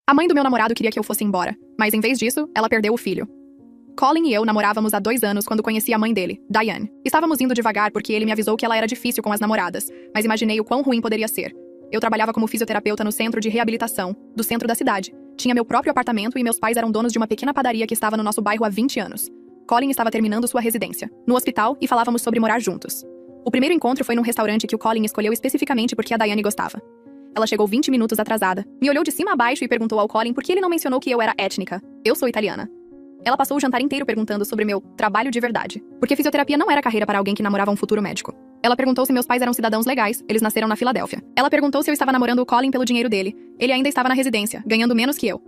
A mãe do meu namorado queria que eu fosse embora, mas em vez disso, ela perdeu o filho. Colin e eu namorávamos há 2 anos quando conheci a mãe dele, Diane. Estávamos indo devagar porque ele me avisou que ela era difícil com as namoradas, mas imaginei o quão ruim poderia ser. Eu trabalhava como fisioterapeuta no centro de reabilitação, do centro da cidade. Tinha meu próprio apartamento e meus pais eram donos de uma pequena padaria que estava no nosso bairro há 20 anos. Colin estava terminando sua residência, no hospital, e falávamos sobre morar juntos. O primeiro encontro foi num restaurante que o Colin escolheu especificamente porque a Diane gostava. Ela chegou 20 minutos atrasada, me olhou de cima a baixo e perguntou ao Colin por que ele não mencionou que eu era étnica. Eu sou italiana. Ela passou o jantar inteiro perguntando sobre meu trabalho de verdade, porque fisioterapia não era carreira para alguém que namorava um futuro médico. Ela perguntou se meus pais eram cidadãos legais, eles nasceram na Filadélfia. Ela perguntou se eu estava namorando o Colin pelo dinheiro dele. Ele ainda estava na residência, ganhando menos que eu.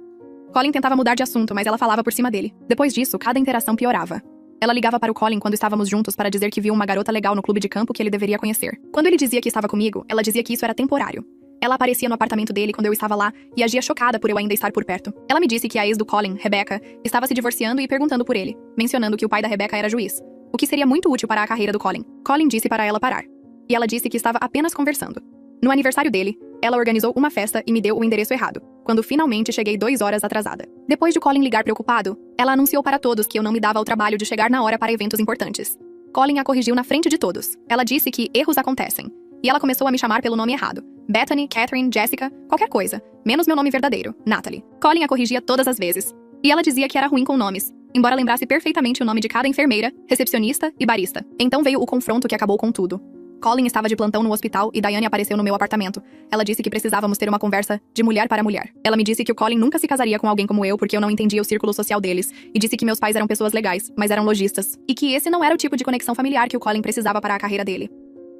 Colin tentava mudar de assunto, mas ela falava por cima dele. Depois disso, cada interação piorava. Ela ligava para o Colin quando estávamos juntos para dizer que viu uma garota legal no clube de campo que ele deveria conhecer. Quando ele dizia que estava comigo, ela dizia que isso era temporário. Ela aparecia no apartamento dele quando eu estava lá e agia chocada por eu ainda estar por perto. Ela me disse que a ex do Colin, Rebecca, estava se divorciando e perguntando por ele, mencionando que o pai da Rebecca era juiz, o que seria muito útil para a carreira do Colin. Colin disse para ela parar. E ela disse que estava apenas conversando. No aniversário dele, ela organizou uma festa e me deu o endereço errado, quando finalmente cheguei 2 horas atrasada. Depois de Colin ligar preocupado, ela anunciou para todos que eu não me dava ao trabalho de chegar na hora para eventos importantes. Colin a corrigiu na frente de todos. Ela disse que erros acontecem. E ela começou a me chamar pelo nome errado. Bethany, Catherine, Jessica, qualquer coisa. Menos meu nome verdadeiro, Natalie. Colin a corrigia todas as vezes. E ela dizia que era ruim com nomes, embora lembrasse perfeitamente o nome de cada enfermeira, recepcionista e barista. Então veio o confronto que acabou com tudo. Colin estava de plantão no hospital e Diane apareceu no meu apartamento. Ela disse que precisávamos ter uma conversa de mulher para mulher. Ela me disse que o Colin nunca se casaria com alguém como eu porque eu não entendia o círculo social deles, e disse que meus pais eram pessoas legais, mas eram lojistas, e que esse não era o tipo de conexão familiar que o Colin precisava para a carreira dele.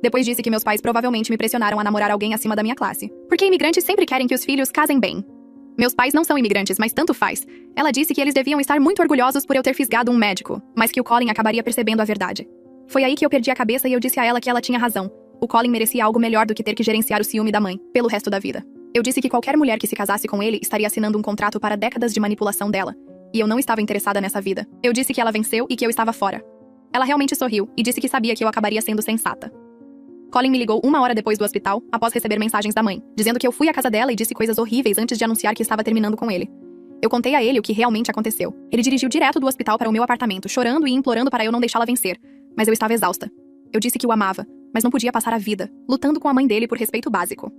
Depois disse que meus pais provavelmente me pressionaram a namorar alguém acima da minha classe, porque imigrantes sempre querem que os filhos casem bem. Meus pais não são imigrantes, mas tanto faz. Ela disse que eles deviam estar muito orgulhosos por eu ter fisgado um médico, mas que o Colin acabaria percebendo a verdade. Foi aí que eu perdi a cabeça e eu disse a ela que ela tinha razão. O Colin merecia algo melhor do que ter que gerenciar o ciúme da mãe, pelo resto da vida. Eu disse que qualquer mulher que se casasse com ele estaria assinando um contrato para décadas de manipulação dela, e eu não estava interessada nessa vida. Eu disse que ela venceu e que eu estava fora. Ela realmente sorriu e disse que sabia que eu acabaria sendo sensata. Colin me ligou 1 hora depois do hospital, após receber mensagens da mãe, dizendo que eu fui à casa dela e disse coisas horríveis antes de anunciar que estava terminando com ele. Eu contei a ele o que realmente aconteceu. Ele dirigiu direto do hospital para o meu apartamento, chorando e implorando para eu não deixá-la vencer. Mas eu estava exausta. Eu disse que o amava, mas não podia passar a vida, lutando com a mãe dele por respeito básico.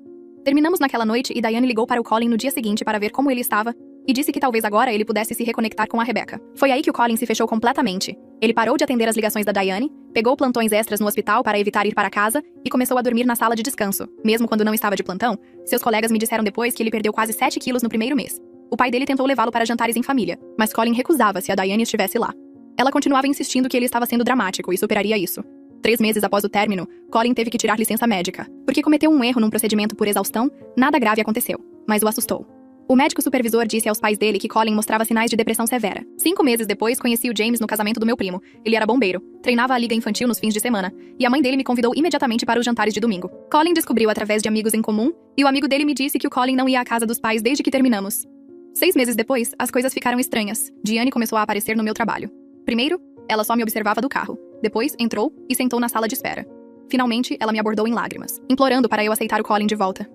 Terminamos naquela noite e Diane ligou para o Colin no dia seguinte para ver como ele estava, e disse que talvez agora ele pudesse se reconectar com a Rebecca. Foi aí que o Colin se fechou completamente. Ele parou de atender as ligações da Diane, pegou plantões extras no hospital para evitar ir para casa e começou a dormir na sala de descanso. Mesmo quando não estava de plantão, seus colegas me disseram depois que ele perdeu quase 7 quilos no primeiro mês. O pai dele tentou levá-lo para jantares em família, mas Colin recusava se a Diane estivesse lá. Ela continuava insistindo que ele estava sendo dramático e superaria isso. 3 meses após o término, Colin teve que tirar licença médica, porque cometeu um erro num procedimento por exaustão. Nada grave aconteceu, mas o assustou. O médico supervisor disse aos pais dele que Colin mostrava sinais de depressão severa. 5 meses depois, conheci o James no casamento do meu primo. Ele era bombeiro, treinava a liga infantil nos fins de semana, e a mãe dele me convidou imediatamente para os jantares de domingo. Colin descobriu através de amigos em comum, e o amigo dele me disse que o Colin não ia à casa dos pais desde que terminamos. 6 meses depois, as coisas ficaram estranhas. Diane começou a aparecer no meu trabalho. Primeiro, ela só me observava do carro. Depois, entrou e sentou na sala de espera. Finalmente, ela me abordou em lágrimas, implorando para eu aceitar o Colin de volta.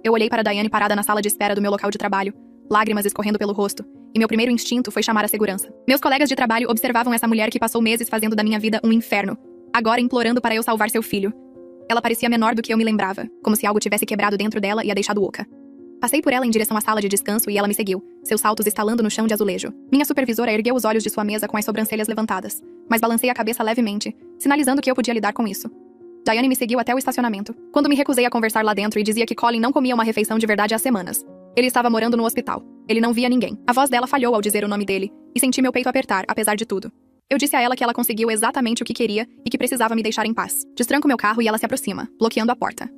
Eu olhei para Diane parada na sala de espera do meu local de trabalho, lágrimas escorrendo pelo rosto, e meu primeiro instinto foi chamar a segurança. Meus colegas de trabalho observavam essa mulher que passou meses fazendo da minha vida um inferno, agora implorando para eu salvar seu filho. Ela parecia menor do que eu me lembrava, como se algo tivesse quebrado dentro dela e a deixado oca. Passei por ela em direção à sala de descanso e ela me seguiu, seus saltos estalando no chão de azulejo. Minha supervisora ergueu os olhos de sua mesa com as sobrancelhas levantadas, mas balancei a cabeça levemente, sinalizando que eu podia lidar com isso. Diane me seguiu até o estacionamento, quando me recusei a conversar lá dentro e dizia que Colin não comia uma refeição de verdade há semanas. Ele estava morando no hospital. Ele não via ninguém. A voz dela falhou ao dizer o nome dele, e senti meu peito apertar, apesar de tudo. Eu disse a ela que ela conseguiu exatamente o que queria e que precisava me deixar em paz. Destranco meu carro e ela se aproxima, bloqueando a porta.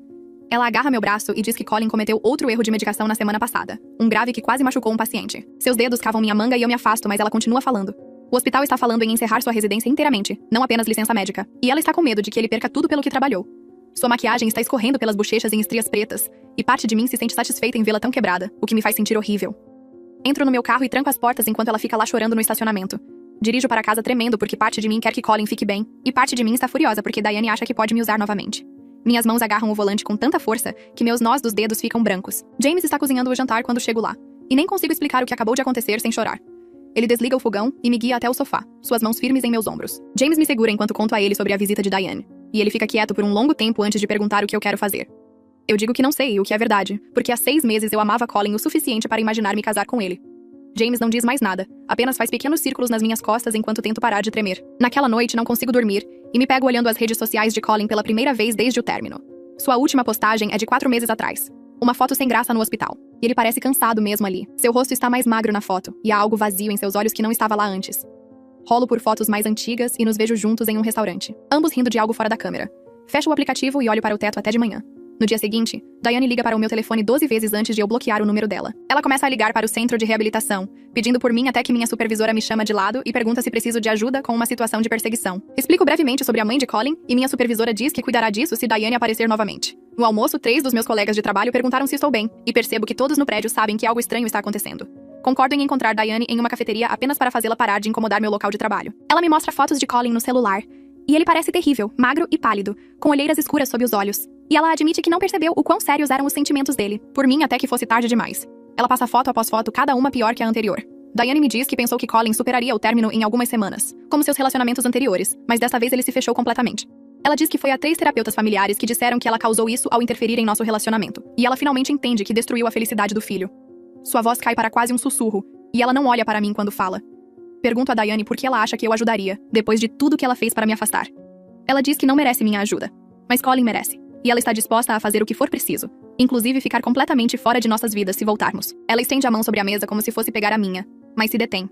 Ela agarra meu braço e diz que Colin cometeu outro erro de medicação na semana passada. Um grave que quase machucou um paciente. Seus dedos cavam minha manga e eu me afasto, mas ela continua falando. O hospital está falando em encerrar sua residência inteiramente, não apenas licença médica. E ela está com medo de que ele perca tudo pelo que trabalhou. Sua maquiagem está escorrendo pelas bochechas em estrias pretas, e parte de mim se sente satisfeita em vê-la tão quebrada, o que me faz sentir horrível. Entro no meu carro e tranco as portas enquanto ela fica lá chorando no estacionamento. Dirijo para casa tremendo porque parte de mim quer que Colin fique bem, e parte de mim está furiosa porque Diane acha que pode me usar novamente. Minhas mãos agarram o volante com tanta força que meus nós dos dedos ficam brancos. James está cozinhando o jantar quando chego lá. E nem consigo explicar o que acabou de acontecer sem chorar. Ele desliga o fogão e me guia até o sofá, suas mãos firmes em meus ombros. James me segura enquanto conto a ele sobre a visita de Diane. E ele fica quieto por um longo tempo antes de perguntar o que eu quero fazer. Eu digo que não sei, o que é verdade, porque há 6 meses eu amava Colin o suficiente para imaginar me casar com ele. James não diz mais nada, apenas faz pequenos círculos nas minhas costas enquanto tento parar de tremer. Naquela noite não consigo dormir, e me pego olhando as redes sociais de Colin pela primeira vez desde o término. Sua última postagem é de 4 meses atrás. Uma foto sem graça no hospital. E ele parece cansado mesmo ali. Seu rosto está mais magro na foto, e há algo vazio em seus olhos que não estava lá antes. Rolo por fotos mais antigas e nos vejo juntos em um restaurante, ambos rindo de algo fora da câmera. Fecho o aplicativo e olho para o teto até de manhã. No dia seguinte, Diane liga para o meu telefone 12 vezes antes de eu bloquear o número dela. Ela começa a ligar para o centro de reabilitação, pedindo por mim até que minha supervisora me chama de lado e pergunta se preciso de ajuda com uma situação de perseguição. Explico brevemente sobre a mãe de Colin e minha supervisora diz que cuidará disso se Diane aparecer novamente. No almoço, 3 dos meus colegas de trabalho perguntaram se estou bem, e percebo que todos no prédio sabem que algo estranho está acontecendo. Concordo em encontrar Diane em uma cafeteria apenas para fazê-la parar de incomodar meu local de trabalho. Ela me mostra fotos de Colin no celular, e ele parece terrível, magro e pálido, com olheiras escuras sob os olhos. E ela admite que não percebeu o quão sérios eram os sentimentos dele, por mim até que fosse tarde demais. Ela passa foto após foto, cada uma pior que a anterior. Diane me diz que pensou que Colin superaria o término em algumas semanas, como seus relacionamentos anteriores, mas dessa vez ele se fechou completamente. Ela diz que foi a 3 terapeutas familiares que disseram que ela causou isso ao interferir em nosso relacionamento, e ela finalmente entende que destruiu a felicidade do filho. Sua voz cai para quase um sussurro, e ela não olha para mim quando fala. Pergunto a Diane por que ela acha que eu ajudaria, depois de tudo que ela fez para me afastar. Ela diz que não merece minha ajuda, mas Colin merece. E ela está disposta a fazer o que for preciso, inclusive ficar completamente fora de nossas vidas se voltarmos. Ela estende a mão sobre a mesa como se fosse pegar a minha, mas se detém.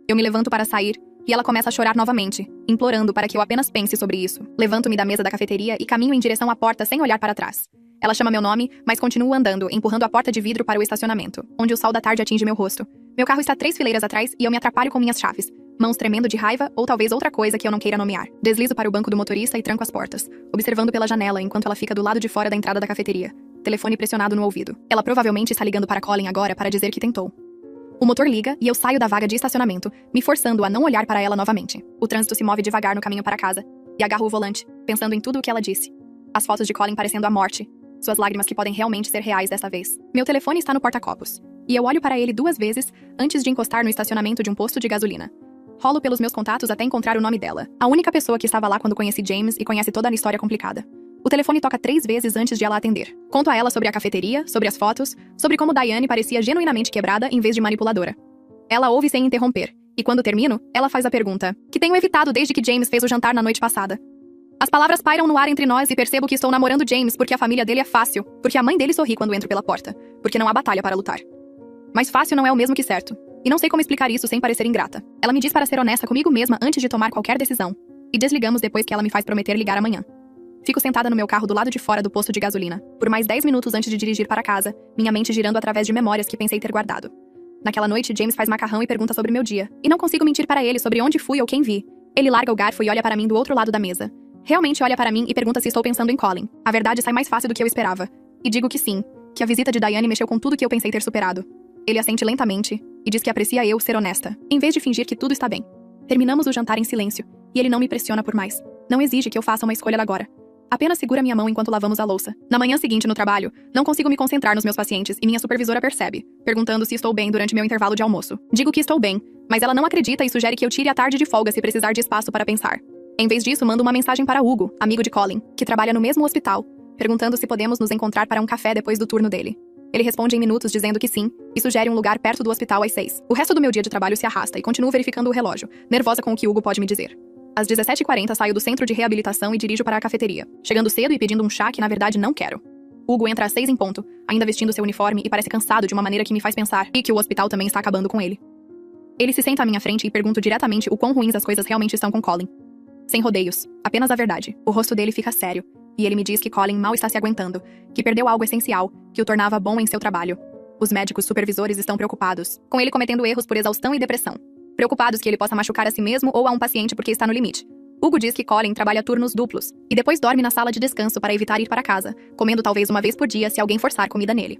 Eu me levanto para sair, e ela começa a chorar novamente, implorando para que eu apenas pense sobre isso. Levanto-me da mesa da cafeteria e caminho em direção à porta sem olhar para trás. Ela chama meu nome, mas continuo andando, empurrando a porta de vidro para o estacionamento, onde o sol da tarde atinge meu rosto. Meu carro está 3 fileiras atrás e eu me atrapalho com minhas chaves, mãos tremendo de raiva ou talvez outra coisa que eu não queira nomear. Deslizo para o banco do motorista e tranco as portas, observando pela janela enquanto ela fica do lado de fora da entrada da cafeteria, telefone pressionado no ouvido. Ela provavelmente está ligando para Colin agora para dizer que tentou. O motor liga e eu saio da vaga de estacionamento, me forçando a não olhar para ela novamente. O trânsito se move devagar no caminho para casa, e agarro o volante, pensando em tudo o que ela disse. As fotos de Colin parecendo a morte, suas lágrimas que podem realmente ser reais dessa vez. Meu telefone está no porta-copos, e eu olho para ele 2 vezes antes de encostar no estacionamento de um posto de gasolina. Rolo pelos meus contatos até encontrar o nome dela, a única pessoa que estava lá quando conheci James e conhece toda a história complicada. O telefone toca 3 vezes antes de ela atender. Conto a ela sobre a cafeteria, sobre as fotos, sobre como Diane parecia genuinamente quebrada em vez de manipuladora. Ela ouve sem interromper, e quando termino, ela faz a pergunta, que tenho evitado desde que James fez o jantar na noite passada. As palavras pairam no ar entre nós e percebo que estou namorando James porque a família dele é fácil, porque a mãe dele sorri quando entro pela porta, porque não há batalha para lutar. Mas fácil não é o mesmo que certo, e não sei como explicar isso sem parecer ingrata. Ela me diz para ser honesta comigo mesma antes de tomar qualquer decisão, e desligamos depois que ela me faz prometer ligar amanhã. Fico sentada no meu carro do lado de fora do posto de gasolina, por mais 10 minutos antes de dirigir para casa, minha mente girando através de memórias que pensei ter guardado. Naquela noite, James faz macarrão e pergunta sobre meu dia, e não consigo mentir para ele sobre onde fui ou quem vi. Ele larga o garfo e olha para mim do outro lado da mesa. Realmente olha para mim e pergunta se estou pensando em Colin. A verdade sai mais fácil do que eu esperava. E digo que sim, que a visita de Diane mexeu com tudo que eu pensei ter superado. Ele assente lentamente, e diz que aprecia eu ser honesta, em vez de fingir que tudo está bem. Terminamos o jantar em silêncio, e ele não me pressiona por mais. Não exige que eu faça uma escolha agora. Apenas segura minha mão enquanto lavamos a louça. Na manhã seguinte, no trabalho, não consigo me concentrar nos meus pacientes e minha supervisora percebe, perguntando se estou bem durante meu intervalo de almoço. Digo que estou bem, mas ela não acredita e sugere que eu tire a tarde de folga se precisar de espaço para pensar. Em vez disso, mando uma mensagem para Hugo, amigo de Colin, que trabalha no mesmo hospital, perguntando se podemos nos encontrar para um café depois do turno dele. Ele responde em minutos dizendo que sim, e sugere um lugar perto do hospital às 6. O resto do meu dia de trabalho se arrasta e continuo verificando o relógio, nervosa com o que Hugo pode me dizer. Às 17h40 saio do centro de reabilitação e dirijo para a cafeteria, chegando cedo e pedindo um chá que na verdade não quero. Hugo entra às 6 em ponto, ainda vestindo seu uniforme e parece cansado de uma maneira que me faz pensar que o hospital também está acabando com ele. Ele se senta à minha frente e pergunto diretamente o quão ruins as coisas realmente estão com Colin. Sem rodeios, apenas a verdade. O rosto dele fica sério, e ele me diz que Colin mal está se aguentando, que perdeu algo essencial, que o tornava bom em seu trabalho. Os médicos supervisores estão preocupados, com ele cometendo erros por exaustão e depressão. Preocupados que ele possa machucar a si mesmo ou a um paciente porque está no limite. Hugo diz que Colin trabalha turnos duplos, e depois dorme na sala de descanso para evitar ir para casa, comendo talvez uma vez por dia se alguém forçar comida nele.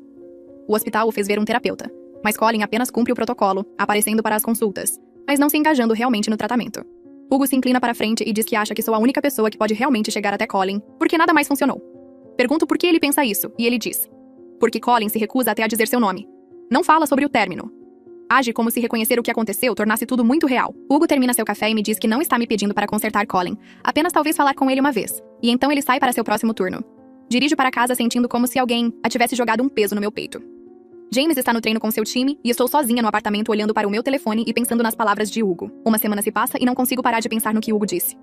O hospital o fez ver um terapeuta, mas Colin apenas cumpre o protocolo, aparecendo para as consultas, mas não se engajando realmente no tratamento. Hugo se inclina para frente e diz que acha que sou a única pessoa que pode realmente chegar até Colin, porque nada mais funcionou. Pergunto por que ele pensa isso, e ele diz: porque Colin se recusa até a dizer seu nome. Não fala sobre o término. Age como se reconhecer o que aconteceu tornasse tudo muito real. Hugo termina seu café e me diz que não está me pedindo para consertar Colin, apenas talvez falar com ele uma vez. E então ele sai para seu próximo turno. Dirijo para casa sentindo como se alguém a tivesse jogado um peso no meu peito. James está no treino com seu time e estou sozinha no apartamento olhando para o meu telefone e pensando nas palavras de Hugo. Uma semana se passa e não consigo parar de pensar no que Hugo disse.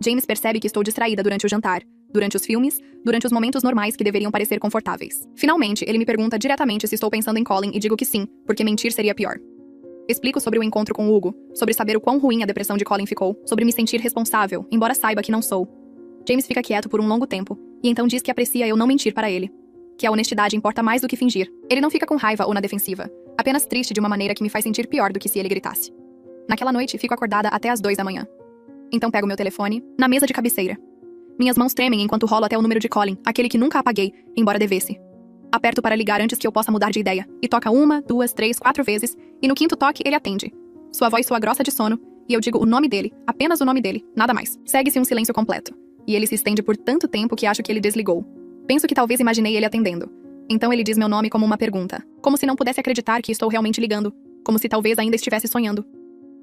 James percebe que estou distraída durante o jantar, durante os filmes, durante os momentos normais que deveriam parecer confortáveis. Finalmente, ele me pergunta diretamente se estou pensando em Colin e digo que sim, porque mentir seria pior. Explico sobre o encontro com Hugo, sobre saber o quão ruim a depressão de Colin ficou, sobre me sentir responsável, embora saiba que não sou. James fica quieto por um longo tempo, e então diz que aprecia eu não mentir para ele. Que a honestidade importa mais do que fingir. Ele não fica com raiva ou na defensiva, apenas triste de uma maneira que me faz sentir pior do que se ele gritasse. Naquela noite, fico acordada até as 2 da manhã. Então pego meu telefone, na mesa de cabeceira. Minhas mãos tremem enquanto rolo até o número de Colin, aquele que nunca apaguei, embora devesse. Aperto para ligar antes que eu possa mudar de ideia, e toca 1, 2, 3, 4 vezes, e no quinto toque ele atende. Sua voz soa grossa de sono, e eu digo o nome dele, apenas o nome dele, nada mais. Segue-se um silêncio completo, e ele se estende por tanto tempo que acho que ele desligou. Penso que talvez imaginei ele atendendo. Então ele diz meu nome como uma pergunta, como se não pudesse acreditar que estou realmente ligando, como se talvez ainda estivesse sonhando.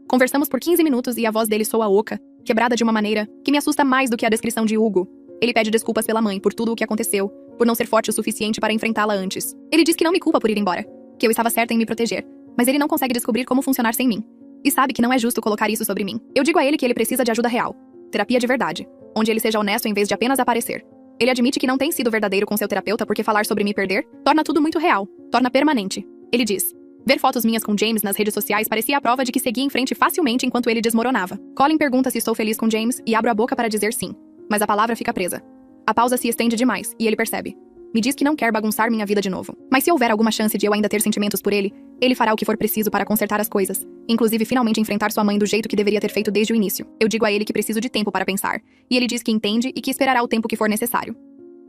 Conversamos por 15 minutos e a voz dele soa oca, quebrada de uma maneira que me assusta mais do que a descrição de Hugo. Ele pede desculpas pela mãe por tudo o que aconteceu, por não ser forte o suficiente para enfrentá-la antes. Ele diz que não me culpa por ir embora, que eu estava certa em me proteger, mas ele não consegue descobrir como funcionar sem mim. E sabe que não é justo colocar isso sobre mim. Eu digo a ele que ele precisa de ajuda real, terapia de verdade, onde ele seja honesto em vez de apenas aparecer. Ele admite que não tem sido verdadeiro com seu terapeuta porque falar sobre me perder torna tudo muito real, torna permanente. Ele diz: ver fotos minhas com James nas redes sociais parecia a prova de que seguia em frente facilmente enquanto ele desmoronava. Colin pergunta se estou feliz com James e abro a boca para dizer sim, mas a palavra fica presa. A pausa se estende demais e ele percebe. Me diz que não quer bagunçar minha vida de novo. Mas se houver alguma chance de eu ainda ter sentimentos por ele, ele fará o que for preciso para consertar as coisas, inclusive finalmente enfrentar sua mãe do jeito que deveria ter feito desde o início. Eu digo a ele que preciso de tempo para pensar, e ele diz que entende e que esperará o tempo que for necessário.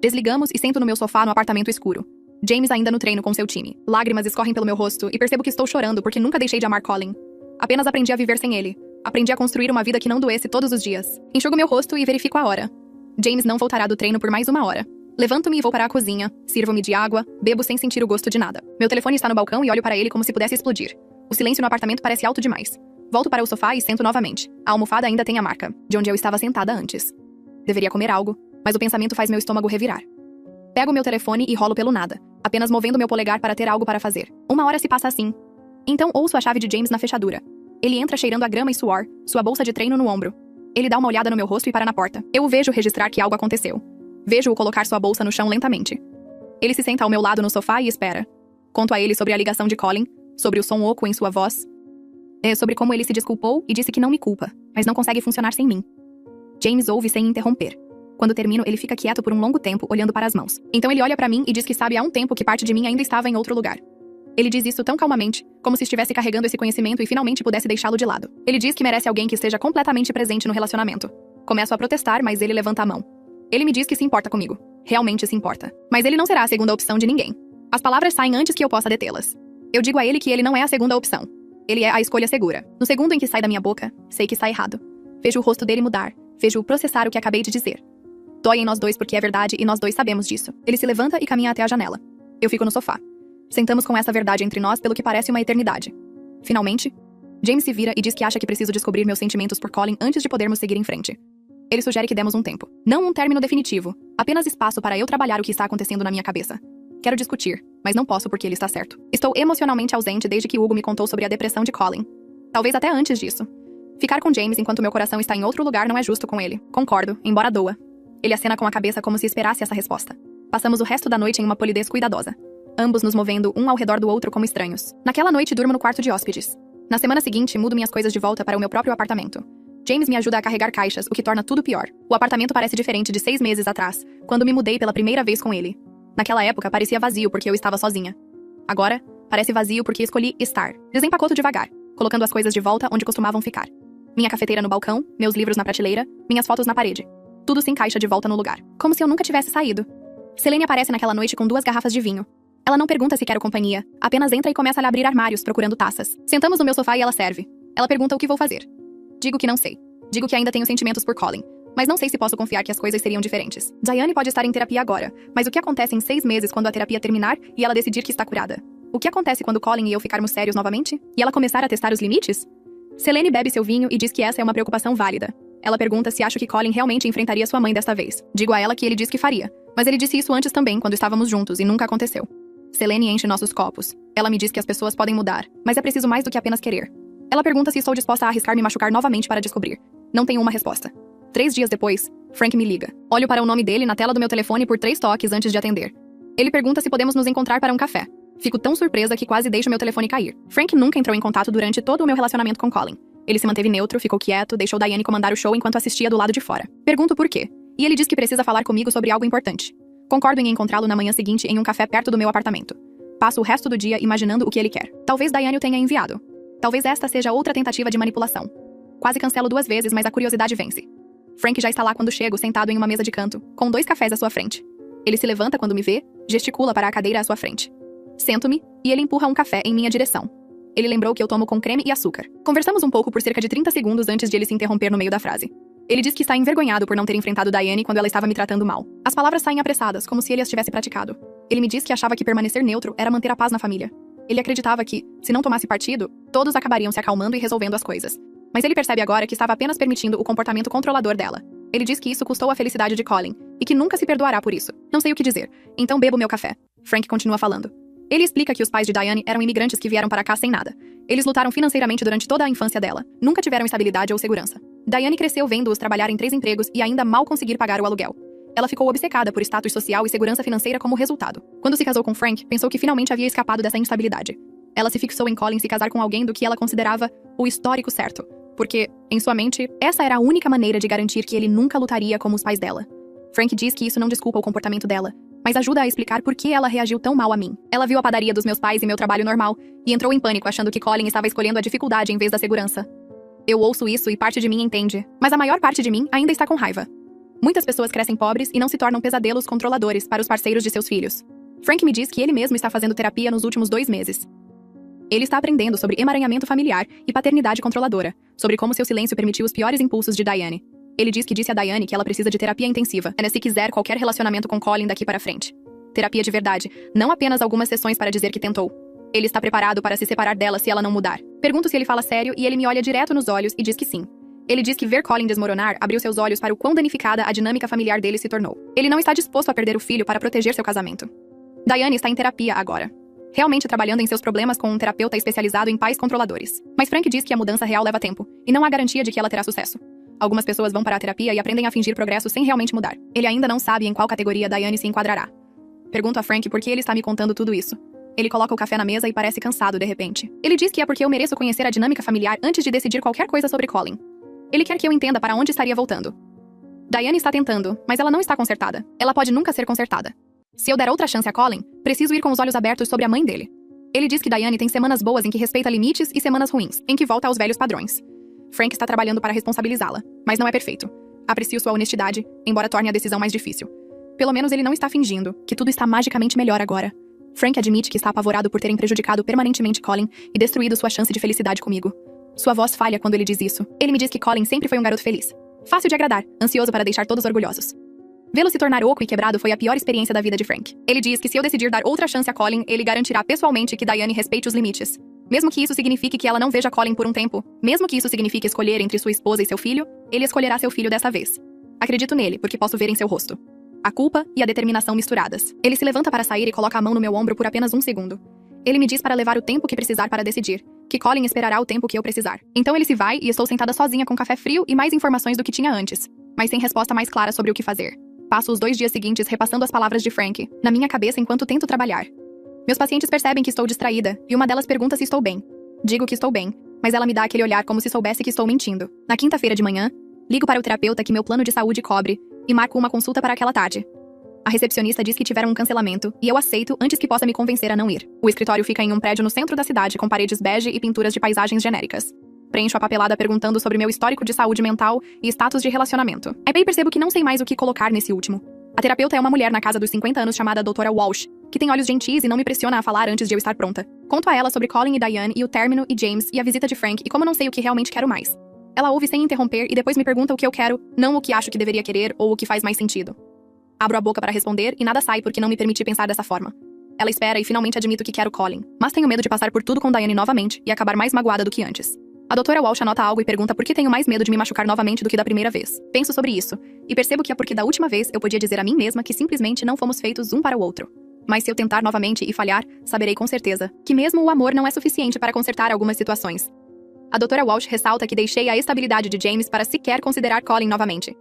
Desligamos e sento no meu sofá no apartamento escuro. James ainda no treino com seu time. Lágrimas escorrem pelo meu rosto e percebo que estou chorando porque nunca deixei de amar Colin. Apenas aprendi a viver sem ele. Aprendi a construir uma vida que não doesse todos os dias. Enxugo meu rosto e verifico a hora. James não voltará do treino por mais 1 hora. Levanto-me e vou para a cozinha, sirvo-me de água, bebo sem sentir o gosto de nada. Meu telefone está no balcão e olho para ele como se pudesse explodir. O silêncio no apartamento parece alto demais. Volto para o sofá e sento novamente. A almofada ainda tem a marca, de onde eu estava sentada antes. Deveria comer algo, mas o pensamento faz meu estômago revirar. Pego meu telefone e rolo pelo nada, apenas movendo meu polegar para ter algo para fazer. 1 hora se passa assim. Então ouço a chave de James na fechadura. Ele entra cheirando a grama e suor, sua bolsa de treino no ombro. Ele dá uma olhada no meu rosto e para na porta. Eu o vejo registrar que algo aconteceu. Vejo-o colocar sua bolsa no chão lentamente. Ele se senta ao meu lado no sofá e espera. Conto a ele sobre a ligação de Colin, sobre o som oco em sua voz, sobre como ele se desculpou e disse que não me culpa, mas não consegue funcionar sem mim. James ouve sem interromper. Quando termino, ele fica quieto por um longo tempo, olhando para as mãos. Então ele olha para mim e diz que sabe há um tempo que parte de mim ainda estava em outro lugar. Ele diz isso tão calmamente, como se estivesse carregando esse conhecimento e finalmente pudesse deixá-lo de lado. Ele diz que merece alguém que esteja completamente presente no relacionamento. Começo a protestar, mas ele levanta a mão. Ele me diz que se importa comigo. Realmente se importa. Mas ele não será a segunda opção de ninguém. As palavras saem antes que eu possa detê-las. Eu digo a ele que ele não é a segunda opção. Ele é a escolha segura. No segundo em que sai da minha boca, sei que está errado. Vejo o rosto dele mudar. Vejo-o processar o que acabei de dizer. Dói em nós dois porque é verdade e nós dois sabemos disso. Ele se levanta e caminha até a janela. Eu fico no sofá. Sentamos com essa verdade entre nós pelo que parece uma eternidade. Finalmente, James se vira e diz que acha que preciso descobrir meus sentimentos por Colin antes de podermos seguir em frente. Ele sugere que demos um tempo. Não um término definitivo, apenas espaço para eu trabalhar o que está acontecendo na minha cabeça. Quero discutir, mas não posso porque ele está certo. Estou emocionalmente ausente desde que Hugo me contou sobre a depressão de Colin. Talvez até antes disso. Ficar com James enquanto meu coração está em outro lugar não é justo com ele. Concordo, embora doa. Ele acena com a cabeça como se esperasse essa resposta. Passamos o resto da noite em uma polidez cuidadosa. Ambos nos movendo um ao redor do outro como estranhos. Naquela noite durmo no quarto de hóspedes. Na semana seguinte, mudo minhas coisas de volta para o meu próprio apartamento. James me ajuda a carregar caixas, o que torna tudo pior. O apartamento parece diferente de 6 meses atrás, quando me mudei pela primeira vez com ele. Naquela época, parecia vazio porque eu estava sozinha. Agora, parece vazio porque escolhi estar. Desempacoto devagar, colocando as coisas de volta onde costumavam ficar. Minha cafeteira no balcão, meus livros na prateleira, minhas fotos na parede. Tudo se encaixa de volta no lugar. Como se eu nunca tivesse saído. Selene aparece naquela noite com 2 garrafas de vinho. Ela não pergunta se quero companhia, apenas entra e começa a abrir armários procurando taças. Sentamos no meu sofá e ela serve. Ela pergunta o que vou fazer. Digo que não sei. Digo que ainda tenho sentimentos por Colin, mas não sei se posso confiar que as coisas seriam diferentes. Diane pode estar em terapia agora, mas o que acontece em 6 meses quando a terapia terminar e ela decidir que está curada? O que acontece quando Colin e eu ficarmos sérios novamente? E ela começar a testar os limites? Selene bebe seu vinho e diz que essa é uma preocupação válida. Ela pergunta se acho que Colin realmente enfrentaria sua mãe desta vez. Digo a ela que ele diz que faria. Mas ele disse isso antes também, quando estávamos juntos, e nunca aconteceu. Selene enche nossos copos. Ela me diz que as pessoas podem mudar, mas é preciso mais do que apenas querer. Ela pergunta se estou disposta a arriscar me machucar novamente para descobrir. Não tenho uma resposta. 3 dias depois, Frank me liga. Olho para o nome dele na tela do meu telefone por 3 toques antes de atender. Ele pergunta se podemos nos encontrar para um café. Fico tão surpresa que quase deixo meu telefone cair. Frank nunca entrou em contato durante todo o meu relacionamento com Colin. Ele se manteve neutro, ficou quieto, deixou Diane comandar o show enquanto assistia do lado de fora. Pergunto por quê. E ele diz que precisa falar comigo sobre algo importante. Concordo em encontrá-lo na manhã seguinte em um café perto do meu apartamento. Passo o resto do dia imaginando o que ele quer. Talvez Diane o tenha enviado. Talvez esta seja outra tentativa de manipulação. Quase cancelo 2 vezes, mas a curiosidade vence. Frank já está lá quando chego, sentado em uma mesa de canto, com 2 cafés à sua frente. Ele se levanta quando me vê, gesticula para a cadeira à sua frente. Sento-me, e ele empurra um café em minha direção. Ele lembrou que eu tomo com creme e açúcar. Conversamos um pouco por cerca de 30 segundos antes de ele se interromper no meio da frase. Ele diz que está envergonhado por não ter enfrentado Diane quando ela estava me tratando mal. As palavras saem apressadas, como se ele as tivesse praticado. Ele me diz que achava que permanecer neutro era manter a paz na família. Ele acreditava que, se não tomasse partido, todos acabariam se acalmando e resolvendo as coisas. Mas ele percebe agora que estava apenas permitindo o comportamento controlador dela. Ele diz que isso custou a felicidade de Colin, e que nunca se perdoará por isso. Não sei o que dizer, então bebo meu café. Frank continua falando. Ele explica que os pais de Diane eram imigrantes que vieram para cá sem nada. Eles lutaram financeiramente durante toda a infância dela. Nunca tiveram estabilidade ou segurança. Diane cresceu vendo-os trabalhar em 3 empregos e ainda mal conseguir pagar o aluguel. Ela ficou obcecada por status social e segurança financeira como resultado. Quando se casou com Frank, pensou que finalmente havia escapado dessa instabilidade. Ela se fixou em Colin se casar com alguém do que ela considerava o histórico certo. Porque, em sua mente, essa era a única maneira de garantir que ele nunca lutaria como os pais dela. Frank diz que isso não desculpa o comportamento dela, mas ajuda a explicar por que ela reagiu tão mal a mim. Ela viu a padaria dos meus pais e meu trabalho normal, e entrou em pânico achando que Colin estava escolhendo a dificuldade em vez da segurança. Eu ouço isso e parte de mim entende, mas a maior parte de mim ainda está com raiva. Muitas pessoas crescem pobres e não se tornam pesadelos controladores para os parceiros de seus filhos. Frank me diz que ele mesmo está fazendo terapia nos últimos 2 meses. Ele está aprendendo sobre emaranhamento familiar e paternidade controladora, sobre como seu silêncio permitiu os piores impulsos de Diane. Ele diz que disse a Diane que ela precisa de terapia intensiva, se quiser qualquer relacionamento com Colin daqui para frente. Terapia de verdade, não apenas algumas sessões para dizer que tentou. Ele está preparado para se separar dela se ela não mudar. Pergunto se ele fala sério e ele me olha direto nos olhos e diz que sim. Ele diz que ver Colin desmoronar abriu seus olhos para o quão danificada a dinâmica familiar dele se tornou. Ele não está disposto a perder o filho para proteger seu casamento. Diane está em terapia agora. Realmente trabalhando em seus problemas com um terapeuta especializado em pais controladores. Mas Frank diz que a mudança real leva tempo, e não há garantia de que ela terá sucesso. Algumas pessoas vão para a terapia e aprendem a fingir progresso sem realmente mudar. Ele ainda não sabe em qual categoria Diane se enquadrará. Pergunto a Frank por que ele está me contando tudo isso. Ele coloca o café na mesa e parece cansado de repente. Ele diz que é porque eu mereço conhecer a dinâmica familiar antes de decidir qualquer coisa sobre Colin. Ele quer que eu entenda para onde estaria voltando. Diane está tentando, mas ela não está consertada. Ela pode nunca ser consertada. Se eu der outra chance a Colin, preciso ir com os olhos abertos sobre a mãe dele. Ele diz que Diane tem semanas boas em que respeita limites e semanas ruins, em que volta aos velhos padrões. Frank está trabalhando para responsabilizá-la, mas não é perfeito. Aprecio sua honestidade, embora torne a decisão mais difícil. Pelo menos ele não está fingindo, que tudo está magicamente melhor agora. Frank admite que está apavorado por terem prejudicado permanentemente Colin e destruído sua chance de felicidade comigo. Sua voz falha quando ele diz isso. Ele me diz que Colin sempre foi um garoto feliz. Fácil de agradar, ansioso para deixar todos orgulhosos. Vê-lo se tornar oco e quebrado foi a pior experiência da vida de Frank. Ele diz que se eu decidir dar outra chance a Colin, ele garantirá pessoalmente que Diane respeite os limites. Mesmo que isso signifique que ela não veja Colin por um tempo, mesmo que isso signifique escolher entre sua esposa e seu filho, ele escolherá seu filho dessa vez. Acredito nele, porque posso ver em seu rosto a culpa e a determinação misturadas. Ele se levanta para sair e coloca a mão no meu ombro por apenas 1 segundo. Ele me diz para levar o tempo que precisar para decidir, que Colin esperará o tempo que eu precisar. Então ele se vai e estou sentada sozinha com café frio e mais informações do que tinha antes, mas sem resposta mais clara sobre o que fazer. Passo os 2 dias seguintes repassando as palavras de Frank, na minha cabeça enquanto tento trabalhar. Meus pacientes percebem que estou distraída, e uma delas pergunta se estou bem. Digo que estou bem, mas ela me dá aquele olhar como se soubesse que estou mentindo. Na quinta-feira de manhã, ligo para o terapeuta que meu plano de saúde cobre, e marco uma consulta para aquela tarde. A recepcionista diz que tiveram um cancelamento, e eu aceito antes que possa me convencer a não ir. O escritório fica em um prédio no centro da cidade com paredes bege e pinturas de paisagens genéricas. Preencho a papelada perguntando sobre meu histórico de saúde mental e status de relacionamento. Aí percebo que não sei mais o que colocar nesse último. A terapeuta é uma mulher na casa dos 50 anos chamada Dra. Walsh, que tem olhos gentis e não me pressiona a falar antes de eu estar pronta. Conto a ela sobre Colin e Diane e o término e James e a visita de Frank e como não sei o que realmente quero mais. Ela ouve sem interromper e depois me pergunta o que eu quero, não o que acho que deveria querer ou o que faz mais sentido. Abro a boca para responder e nada sai porque não me permiti pensar dessa forma. Ela espera e finalmente admito que quero Colin, mas tenho medo de passar por tudo com Diane novamente e acabar mais magoada do que antes. A doutora Walsh anota algo e pergunta por que tenho mais medo de me machucar novamente do que da primeira vez. Penso sobre isso, e percebo que é porque da última vez eu podia dizer a mim mesma que simplesmente não fomos feitos um para o outro. Mas se eu tentar novamente e falhar, saberei com certeza que mesmo o amor não é suficiente para consertar algumas situações. A doutora Walsh ressalta que deixei a estabilidade de James para sequer considerar Colin novamente.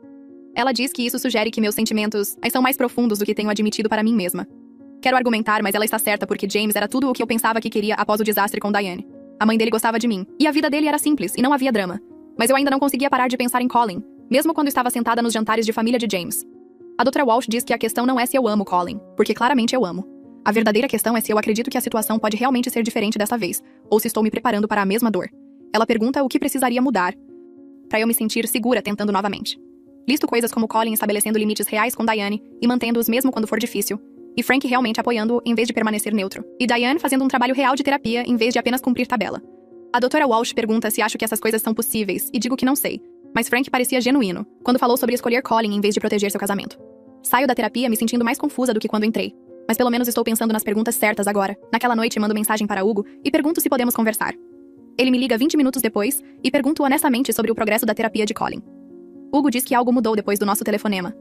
Ela diz que isso sugere que meus sentimentos são mais profundos do que tenho admitido para mim mesma. Quero argumentar, mas ela está certa porque James era tudo o que eu pensava que queria após o desastre com Diane. A mãe dele gostava de mim, e a vida dele era simples e não havia drama. Mas eu ainda não conseguia parar de pensar em Colin, mesmo quando estava sentada nos jantares de família de James. A doutora Walsh diz que a questão não é se eu amo Colin, porque claramente eu amo. A verdadeira questão é se eu acredito que a situação pode realmente ser diferente dessa vez, ou se estou me preparando para a mesma dor. Ela pergunta o que precisaria mudar para eu me sentir segura tentando novamente. Listo coisas como Colin estabelecendo limites reais com Diane e mantendo-os mesmo quando for difícil, e Frank realmente apoiando-o em vez de permanecer neutro, e Diane fazendo um trabalho real de terapia em vez de apenas cumprir tabela. A doutora Walsh pergunta se acho que essas coisas são possíveis, e digo que não sei, mas Frank parecia genuíno quando falou sobre escolher Colin em vez de proteger seu casamento. Saio da terapia me sentindo mais confusa do que quando entrei, mas pelo menos estou pensando nas perguntas certas agora. Naquela noite mando mensagem para Hugo e pergunto se podemos conversar. Ele me liga 20 minutos depois e pergunto honestamente sobre o progresso da terapia de Colin. Hugo diz que algo mudou depois do nosso telefonema.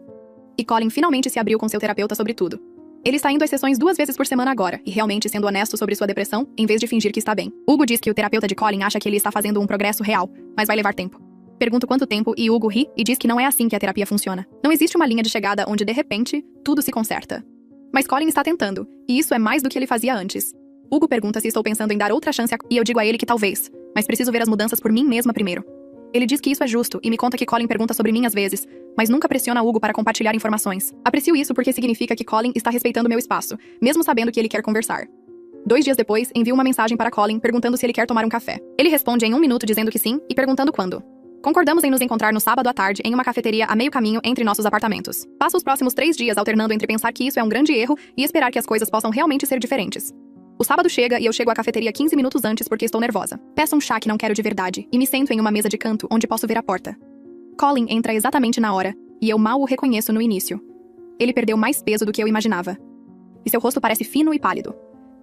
E Colin finalmente se abriu com seu terapeuta sobre tudo. Ele está indo às sessões 2 vezes por semana agora, e realmente sendo honesto sobre sua depressão, em vez de fingir que está bem. Hugo diz que o terapeuta de Colin acha que ele está fazendo um progresso real, mas vai levar tempo. Pergunto quanto tempo e Hugo ri e diz que não é assim que a terapia funciona. Não existe uma linha de chegada onde, de repente, tudo se conserta. Mas Colin está tentando, e isso é mais do que ele fazia antes. Hugo pergunta se estou pensando em dar outra chance e eu digo a ele que talvez, mas preciso ver as mudanças por mim mesma primeiro. Ele diz que isso é justo e me conta que Colin pergunta sobre mim às vezes, mas nunca pressiona Hugo para compartilhar informações. Aprecio isso porque significa que Colin está respeitando meu espaço, mesmo sabendo que ele quer conversar. 2 dias depois, envio uma mensagem para Colin perguntando se ele quer tomar um café. Ele responde em 1 minuto dizendo que sim e perguntando quando. Concordamos em nos encontrar no sábado à tarde em uma cafeteria a meio caminho entre nossos apartamentos. Passo os próximos 3 dias alternando entre pensar que isso é um grande erro e esperar que as coisas possam realmente ser diferentes. O sábado chega e eu chego à cafeteria 15 minutos antes porque estou nervosa. Peço um chá que não quero de verdade e me sento em uma mesa de canto onde posso ver a porta. Colin entra exatamente na hora e eu mal o reconheço no início. Ele perdeu mais peso do que eu imaginava. E seu rosto parece fino e pálido.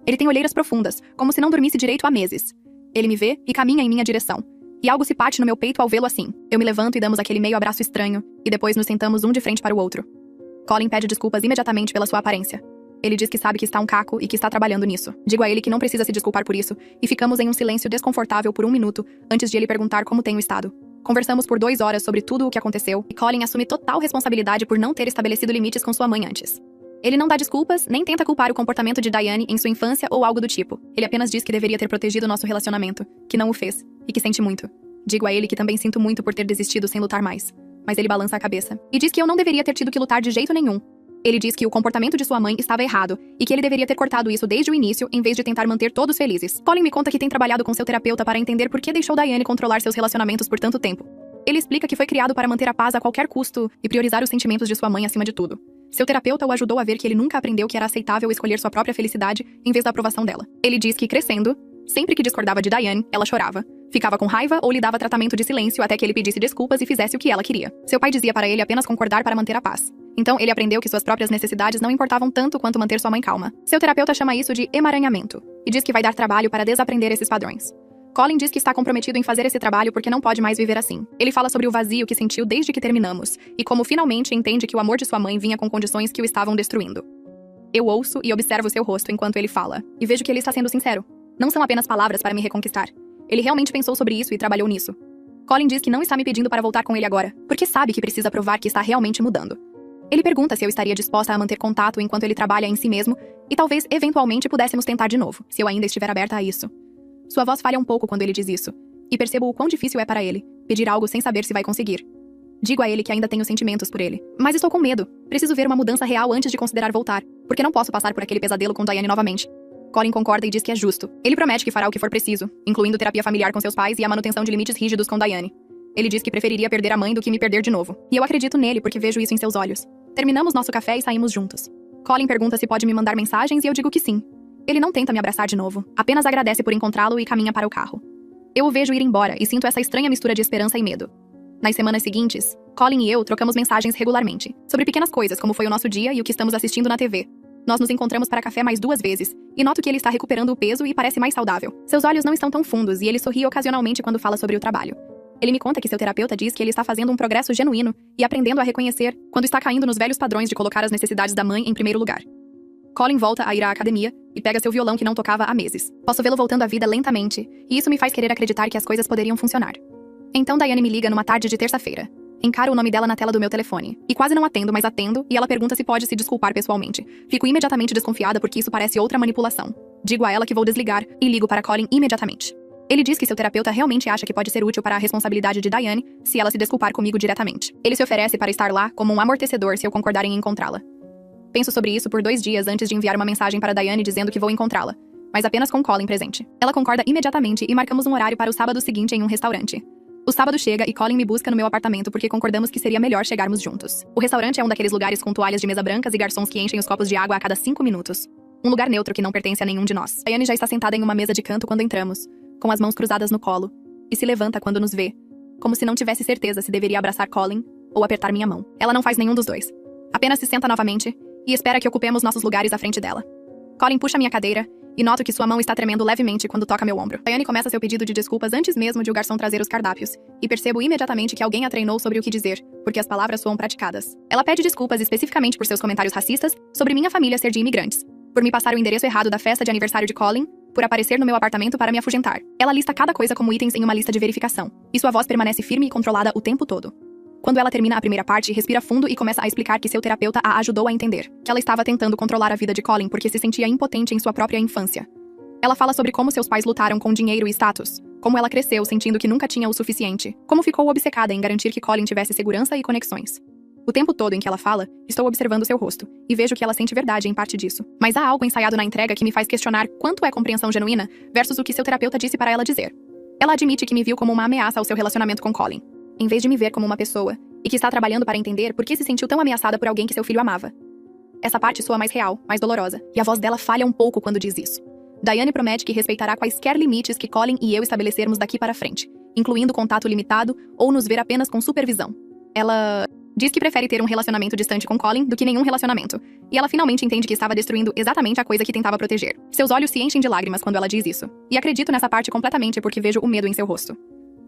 Ele tem olheiras profundas, como se não dormisse direito há meses. Ele me vê e caminha em minha direção. E algo se parte no meu peito ao vê-lo assim. Eu me levanto e damos aquele meio abraço estranho, e depois nos sentamos um de frente para o outro. Colin pede desculpas imediatamente pela sua aparência. Ele diz que sabe que está um caco e que está trabalhando nisso. Digo a ele que não precisa se desculpar por isso, e ficamos em um silêncio desconfortável por 1 minuto, antes de ele perguntar como tenho estado. Conversamos por 2 horas sobre tudo o que aconteceu, e Colin assume total responsabilidade por não ter estabelecido limites com sua mãe antes. Ele não dá desculpas, nem tenta culpar o comportamento de Diane em sua infância ou algo do tipo. Ele apenas diz que deveria ter protegido nosso relacionamento, que não o fez, e que sente muito. Digo a ele que também sinto muito por ter desistido sem lutar mais. Mas ele balança a cabeça, e diz que eu não deveria ter tido que lutar de jeito nenhum. Ele diz que o comportamento de sua mãe estava errado e que ele deveria ter cortado isso desde o início em vez de tentar manter todos felizes. Colin me conta que tem trabalhado com seu terapeuta para entender por que deixou Diane controlar seus relacionamentos por tanto tempo. Ele explica que foi criado para manter a paz a qualquer custo e priorizar os sentimentos de sua mãe acima de tudo. Seu terapeuta o ajudou a ver que ele nunca aprendeu que era aceitável escolher sua própria felicidade em vez da aprovação dela. Ele diz que, crescendo, sempre que discordava de Diane, ela chorava, ficava com raiva ou lhe dava tratamento de silêncio até que ele pedisse desculpas e fizesse o que ela queria. Seu pai dizia para ele apenas concordar para manter a paz. Então, ele aprendeu que suas próprias necessidades não importavam tanto quanto manter sua mãe calma. Seu terapeuta chama isso de emaranhamento, e diz que vai dar trabalho para desaprender esses padrões. Colin diz que está comprometido em fazer esse trabalho porque não pode mais viver assim. Ele fala sobre o vazio que sentiu desde que terminamos, e como finalmente entende que o amor de sua mãe vinha com condições que o estavam destruindo. Eu ouço e observo seu rosto enquanto ele fala, e vejo que ele está sendo sincero. Não são apenas palavras para me reconquistar. Ele realmente pensou sobre isso e trabalhou nisso. Colin diz que não está me pedindo para voltar com ele agora, porque sabe que precisa provar que está realmente mudando. Ele pergunta se eu estaria disposta a manter contato enquanto ele trabalha em si mesmo, e talvez, eventualmente, pudéssemos tentar de novo, se eu ainda estiver aberta a isso. Sua voz falha um pouco quando ele diz isso, e percebo o quão difícil é para ele pedir algo sem saber se vai conseguir. Digo a ele que ainda tenho sentimentos por ele, mas estou com medo. Preciso ver uma mudança real antes de considerar voltar, porque não posso passar por aquele pesadelo com Diane novamente. Colin concorda e diz que é justo. Ele promete que fará o que for preciso, incluindo terapia familiar com seus pais e a manutenção de limites rígidos com Diane. Ele diz que preferiria perder a mãe do que me perder de novo. E eu acredito nele porque vejo isso em seus olhos. Terminamos nosso café e saímos juntos. Colin pergunta se pode me mandar mensagens e eu digo que sim. Ele não tenta me abraçar de novo, apenas agradece por encontrá-lo e caminha para o carro. Eu o vejo ir embora e sinto essa estranha mistura de esperança e medo. Nas semanas seguintes, Colin e eu trocamos mensagens regularmente, sobre pequenas coisas como foi o nosso dia e o que estamos assistindo na TV. Nós nos encontramos para café mais 2 vezes, e noto que ele está recuperando o peso e parece mais saudável. Seus olhos não estão tão fundos e ele sorri ocasionalmente quando fala sobre o trabalho. Ele me conta que seu terapeuta diz que ele está fazendo um progresso genuíno e aprendendo a reconhecer quando está caindo nos velhos padrões de colocar as necessidades da mãe em primeiro lugar. Colin volta a ir à academia e pega seu violão que não tocava há meses. Posso vê-lo voltando à vida lentamente, e isso me faz querer acreditar que as coisas poderiam funcionar. Então Diane me liga numa tarde de terça-feira. Encaro o nome dela na tela do meu telefone. E quase não atendo, mas atendo, e ela pergunta se pode se desculpar pessoalmente. Fico imediatamente desconfiada porque isso parece outra manipulação. Digo a ela que vou desligar e ligo para Colin imediatamente. Ele diz que seu terapeuta realmente acha que pode ser útil para a responsabilidade de Diane se ela se desculpar comigo diretamente. Ele se oferece para estar lá como um amortecedor se eu concordar em encontrá-la. Penso sobre isso por 2 dias antes de enviar uma mensagem para Diane dizendo que vou encontrá-la, mas apenas com Colin presente. Ela concorda imediatamente e marcamos um horário para o sábado seguinte em um restaurante. O sábado chega e Colin me busca no meu apartamento porque concordamos que seria melhor chegarmos juntos. O restaurante é um daqueles lugares com toalhas de mesa brancas e garçons que enchem os copos de água a cada 5 minutos. Um lugar neutro que não pertence a nenhum de nós. Diane já está sentada em uma mesa de canto quando entramos, com as mãos cruzadas no colo, e se levanta quando nos vê, como se não tivesse certeza se deveria abraçar Colin ou apertar minha mão. Ela não faz nenhum dos dois. Apenas se senta novamente e espera que ocupemos nossos lugares à frente dela. Colin puxa minha cadeira e noto que sua mão está tremendo levemente quando toca meu ombro. Diane começa seu pedido de desculpas antes mesmo de o garçom trazer os cardápios, e percebo imediatamente que alguém a treinou sobre o que dizer, porque as palavras soam praticadas. Ela pede desculpas especificamente por seus comentários racistas sobre minha família ser de imigrantes, por me passar o endereço errado da festa de aniversário de Colin, por aparecer no meu apartamento para me afugentar. Ela lista cada coisa como itens em uma lista de verificação, e sua voz permanece firme e controlada o tempo todo. Quando ela termina a primeira parte, respira fundo e começa a explicar que seu terapeuta a ajudou a entender que ela estava tentando controlar a vida de Colin porque se sentia impotente em sua própria infância. Ela fala sobre como seus pais lutaram com dinheiro e status, como ela cresceu sentindo que nunca tinha o suficiente, como ficou obcecada em garantir que Colin tivesse segurança e conexões. O tempo todo em que ela fala, estou observando seu rosto, e vejo que ela sente verdade em parte disso. Mas há algo ensaiado na entrega que me faz questionar quanto é compreensão genuína versus o que seu terapeuta disse para ela dizer. Ela admite que me viu como uma ameaça ao seu relacionamento com Colin, em vez de me ver como uma pessoa, e que está trabalhando para entender por que se sentiu tão ameaçada por alguém que seu filho amava. Essa parte soa mais real, mais dolorosa, e a voz dela falha um pouco quando diz isso. Diane promete que respeitará quaisquer limites que Colin e eu estabelecermos daqui para frente, incluindo contato limitado ou nos ver apenas com supervisão. Ela diz que prefere ter um relacionamento distante com Colin do que nenhum relacionamento, e ela finalmente entende que estava destruindo exatamente a coisa que tentava proteger. Seus olhos se enchem de lágrimas quando ela diz isso, e acredito nessa parte completamente porque vejo o medo em seu rosto.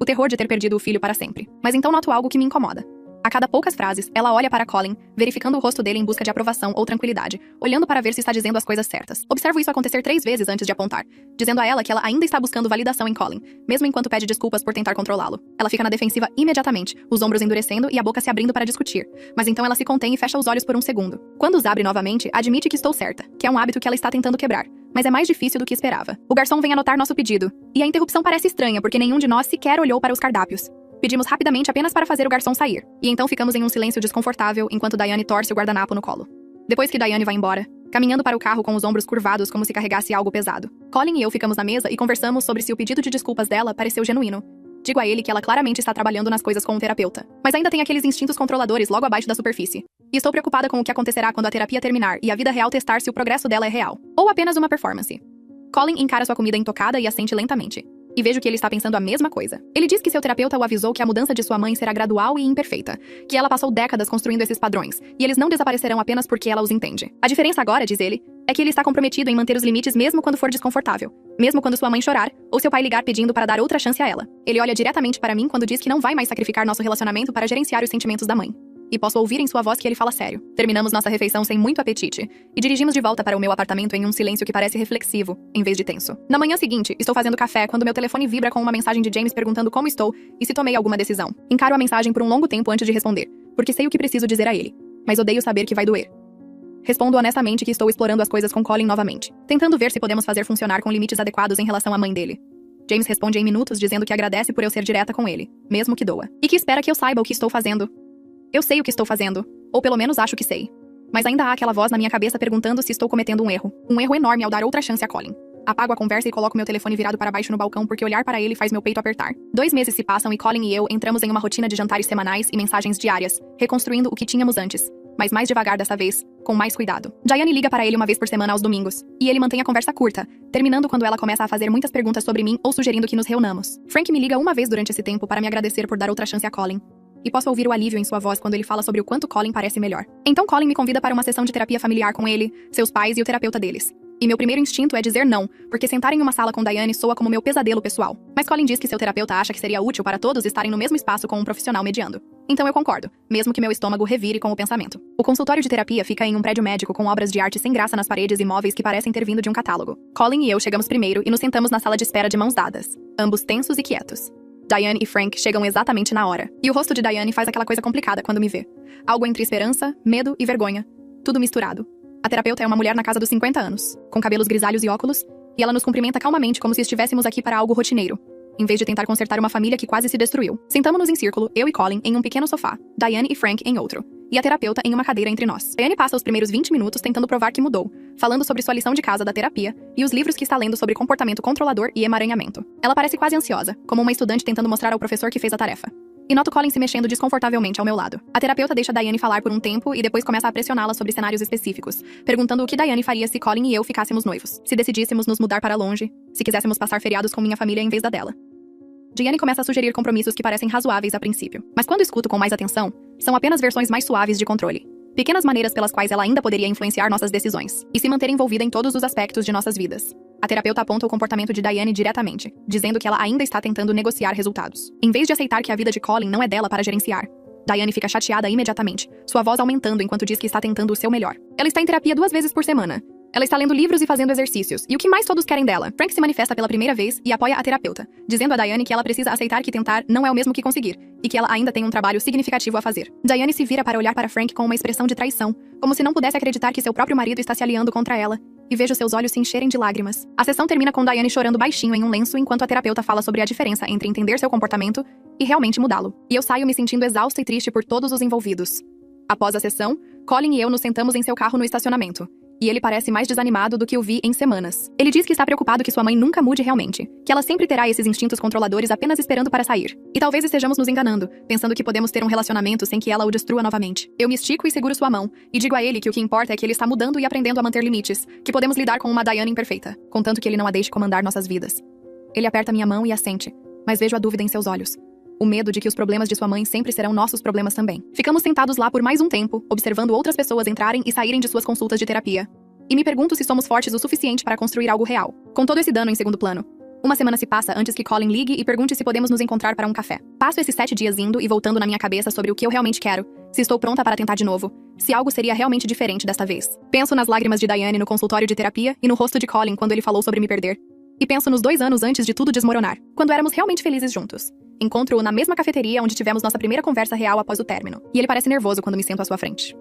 O terror de ter perdido o filho para sempre. Mas então noto algo que me incomoda. A cada poucas frases, ela olha para Colin, verificando o rosto dele em busca de aprovação ou tranquilidade, olhando para ver se está dizendo as coisas certas. Observo isso acontecer 3 vezes antes de apontar, dizendo a ela que ela ainda está buscando validação em Colin, mesmo enquanto pede desculpas por tentar controlá-lo. Ela fica na defensiva imediatamente, os ombros endurecendo e a boca se abrindo para discutir. Mas então ela se contém e fecha os olhos por um segundo. Quando os abre novamente, admite que estou certa, que é um hábito que ela está tentando quebrar. Mas é mais difícil do que esperava. O garçom vem anotar nosso pedido, e a interrupção parece estranha porque nenhum de nós sequer olhou para os cardápios. Pedimos rapidamente apenas para fazer o garçom sair, e então ficamos em um silêncio desconfortável enquanto Diane torce o guardanapo no colo. Depois que Diane vai embora, caminhando para o carro com os ombros curvados como se carregasse algo pesado, Colin e eu ficamos na mesa e conversamos sobre se o pedido de desculpas dela pareceu genuíno. Digo a ele que ela claramente está trabalhando nas coisas com um terapeuta, mas ainda tem aqueles instintos controladores logo abaixo da superfície. E estou preocupada com o que acontecerá quando a terapia terminar e a vida real testar se o progresso dela é real, ou apenas uma performance. Colin encara sua comida intocada e assente lentamente. E vejo que ele está pensando a mesma coisa. Ele diz que seu terapeuta o avisou que a mudança de sua mãe será gradual e imperfeita, que ela passou décadas construindo esses padrões, e eles não desaparecerão apenas porque ela os entende. A diferença agora, diz ele, é que ele está comprometido em manter os limites mesmo quando for desconfortável, mesmo quando sua mãe chorar, ou seu pai ligar pedindo para dar outra chance a ela. Ele olha diretamente para mim quando diz que não vai mais sacrificar nosso relacionamento para gerenciar os sentimentos da mãe. E posso ouvir em sua voz que ele fala sério. Terminamos nossa refeição sem muito apetite, e dirigimos de volta para o meu apartamento em um silêncio que parece reflexivo, em vez de tenso. Na manhã seguinte, estou fazendo café quando meu telefone vibra com uma mensagem de James perguntando como estou e se tomei alguma decisão. Encaro a mensagem por um longo tempo antes de responder, porque sei o que preciso dizer a ele, mas odeio saber que vai doer. Respondo honestamente que estou explorando as coisas com Colin novamente, tentando ver se podemos fazer funcionar com limites adequados em relação à mãe dele. James responde em minutos dizendo que agradece por eu ser direta com ele, mesmo que doa, e que espera que eu saiba o que estou fazendo. Eu sei o que estou fazendo, ou pelo menos acho que sei. Mas ainda há aquela voz na minha cabeça perguntando se estou cometendo um erro enorme ao dar outra chance a Colin. Apago a conversa e coloco meu telefone virado para baixo no balcão porque olhar para ele faz meu peito apertar. 2 meses se passam e Colin e eu entramos em uma rotina de jantares semanais e mensagens diárias, reconstruindo o que tínhamos antes, mas mais devagar dessa vez, com mais cuidado. Diane liga para ele uma vez por semana aos domingos, e ele mantém a conversa curta, terminando quando ela começa a fazer muitas perguntas sobre mim ou sugerindo que nos reunamos. Frank me liga uma vez durante esse tempo para me agradecer por dar outra chance a Colin. e posso ouvir o alívio em sua voz quando ele fala sobre o quanto Colin parece melhor. Então Colin me convida para uma sessão de terapia familiar com ele, seus pais e o terapeuta deles. E meu primeiro instinto é dizer não, porque sentar em uma sala com Diane soa como meu pesadelo pessoal. Mas Colin diz que seu terapeuta acha que seria útil para todos estarem no mesmo espaço com um profissional mediando. Então eu concordo, mesmo que meu estômago revire com o pensamento. O consultório de terapia fica em um prédio médico com obras de arte sem graça nas paredes e móveis que parecem ter vindo de um catálogo. Colin e eu chegamos primeiro e nos sentamos na sala de espera de mãos dadas, ambos tensos e quietos. Diane e Frank chegam exatamente na hora. E o rosto de Diane faz aquela coisa complicada quando me vê. Algo entre esperança, medo e vergonha. Tudo misturado. A terapeuta é uma mulher na casa dos 50 anos, com cabelos grisalhos e óculos, e ela nos cumprimenta calmamente como se estivéssemos aqui para algo rotineiro, em vez de tentar consertar uma família que quase se destruiu. Sentamos-nos em círculo, eu e Colin, em um pequeno sofá, Diane e Frank em outro, e a terapeuta em uma cadeira entre nós. Diane passa os primeiros 20 minutos tentando provar que mudou, falando sobre sua lição de casa da terapia e os livros que está lendo sobre comportamento controlador e emaranhamento. Ela parece quase ansiosa, como uma estudante tentando mostrar ao professor que fez a tarefa. E noto Colin se mexendo desconfortavelmente ao meu lado. A terapeuta deixa Diane falar por um tempo e depois começa a pressioná-la sobre cenários específicos, perguntando o que Diane faria se Colin e eu ficássemos noivos, se decidíssemos nos mudar para longe, se quiséssemos passar feriados com minha família em vez da dela. Diane começa a sugerir compromissos que parecem razoáveis a princípio, mas quando escuto com mais atenção, são apenas versões mais suaves de controle. Pequenas maneiras pelas quais ela ainda poderia influenciar nossas decisões e se manter envolvida em todos os aspectos de nossas vidas. A terapeuta aponta o comportamento de Diane diretamente, dizendo que ela ainda está tentando negociar resultados, em vez de aceitar que a vida de Colin não é dela para gerenciar. Diane fica chateada imediatamente, sua voz aumentando enquanto diz que está tentando o seu melhor. Ela está em terapia 2 vezes por semana. Ela está lendo livros e fazendo exercícios, e o que mais todos querem dela? Frank se manifesta pela primeira vez e apoia a terapeuta, dizendo a Diane que ela precisa aceitar que tentar não é o mesmo que conseguir, e que ela ainda tem um trabalho significativo a fazer. Diane se vira para olhar para Frank com uma expressão de traição, como se não pudesse acreditar que seu próprio marido está se aliando contra ela, e vejo seus olhos se encherem de lágrimas. A sessão termina com Diane chorando baixinho em um lenço enquanto a terapeuta fala sobre a diferença entre entender seu comportamento e realmente mudá-lo. E eu saio me sentindo exausta e triste por todos os envolvidos. Após a sessão, Colin e eu nos sentamos em seu carro no estacionamento. E ele parece mais desanimado do que o vi em semanas. Ele diz que está preocupado que sua mãe nunca mude realmente, que ela sempre terá esses instintos controladores apenas esperando para sair. E talvez estejamos nos enganando, pensando que podemos ter um relacionamento sem que ela o destrua novamente. Eu me estico e seguro sua mão, e digo a ele que o que importa é que ele está mudando e aprendendo a manter limites, que podemos lidar com uma Diane imperfeita, contanto que ele não a deixe comandar nossas vidas. Ele aperta minha mão e assente, mas vejo a dúvida em seus olhos. O medo de que os problemas de sua mãe sempre serão nossos problemas também. Ficamos sentados lá por mais um tempo, observando outras pessoas entrarem e saírem de suas consultas de terapia. E me pergunto se somos fortes o suficiente para construir algo real, com todo esse dano em segundo plano. Uma semana se passa antes que Colin ligue e pergunte se podemos nos encontrar para um café. Passo esses 7 dias indo e voltando na minha cabeça sobre o que eu realmente quero, se estou pronta para tentar de novo, se algo seria realmente diferente desta vez. Penso nas lágrimas de Diane no consultório de terapia e no rosto de Colin quando ele falou sobre me perder. E penso nos 2 anos antes de tudo desmoronar, quando éramos realmente felizes juntos. Encontro-o na mesma cafeteria onde tivemos nossa primeira conversa real após o término, e ele parece nervoso quando me sento à sua frente.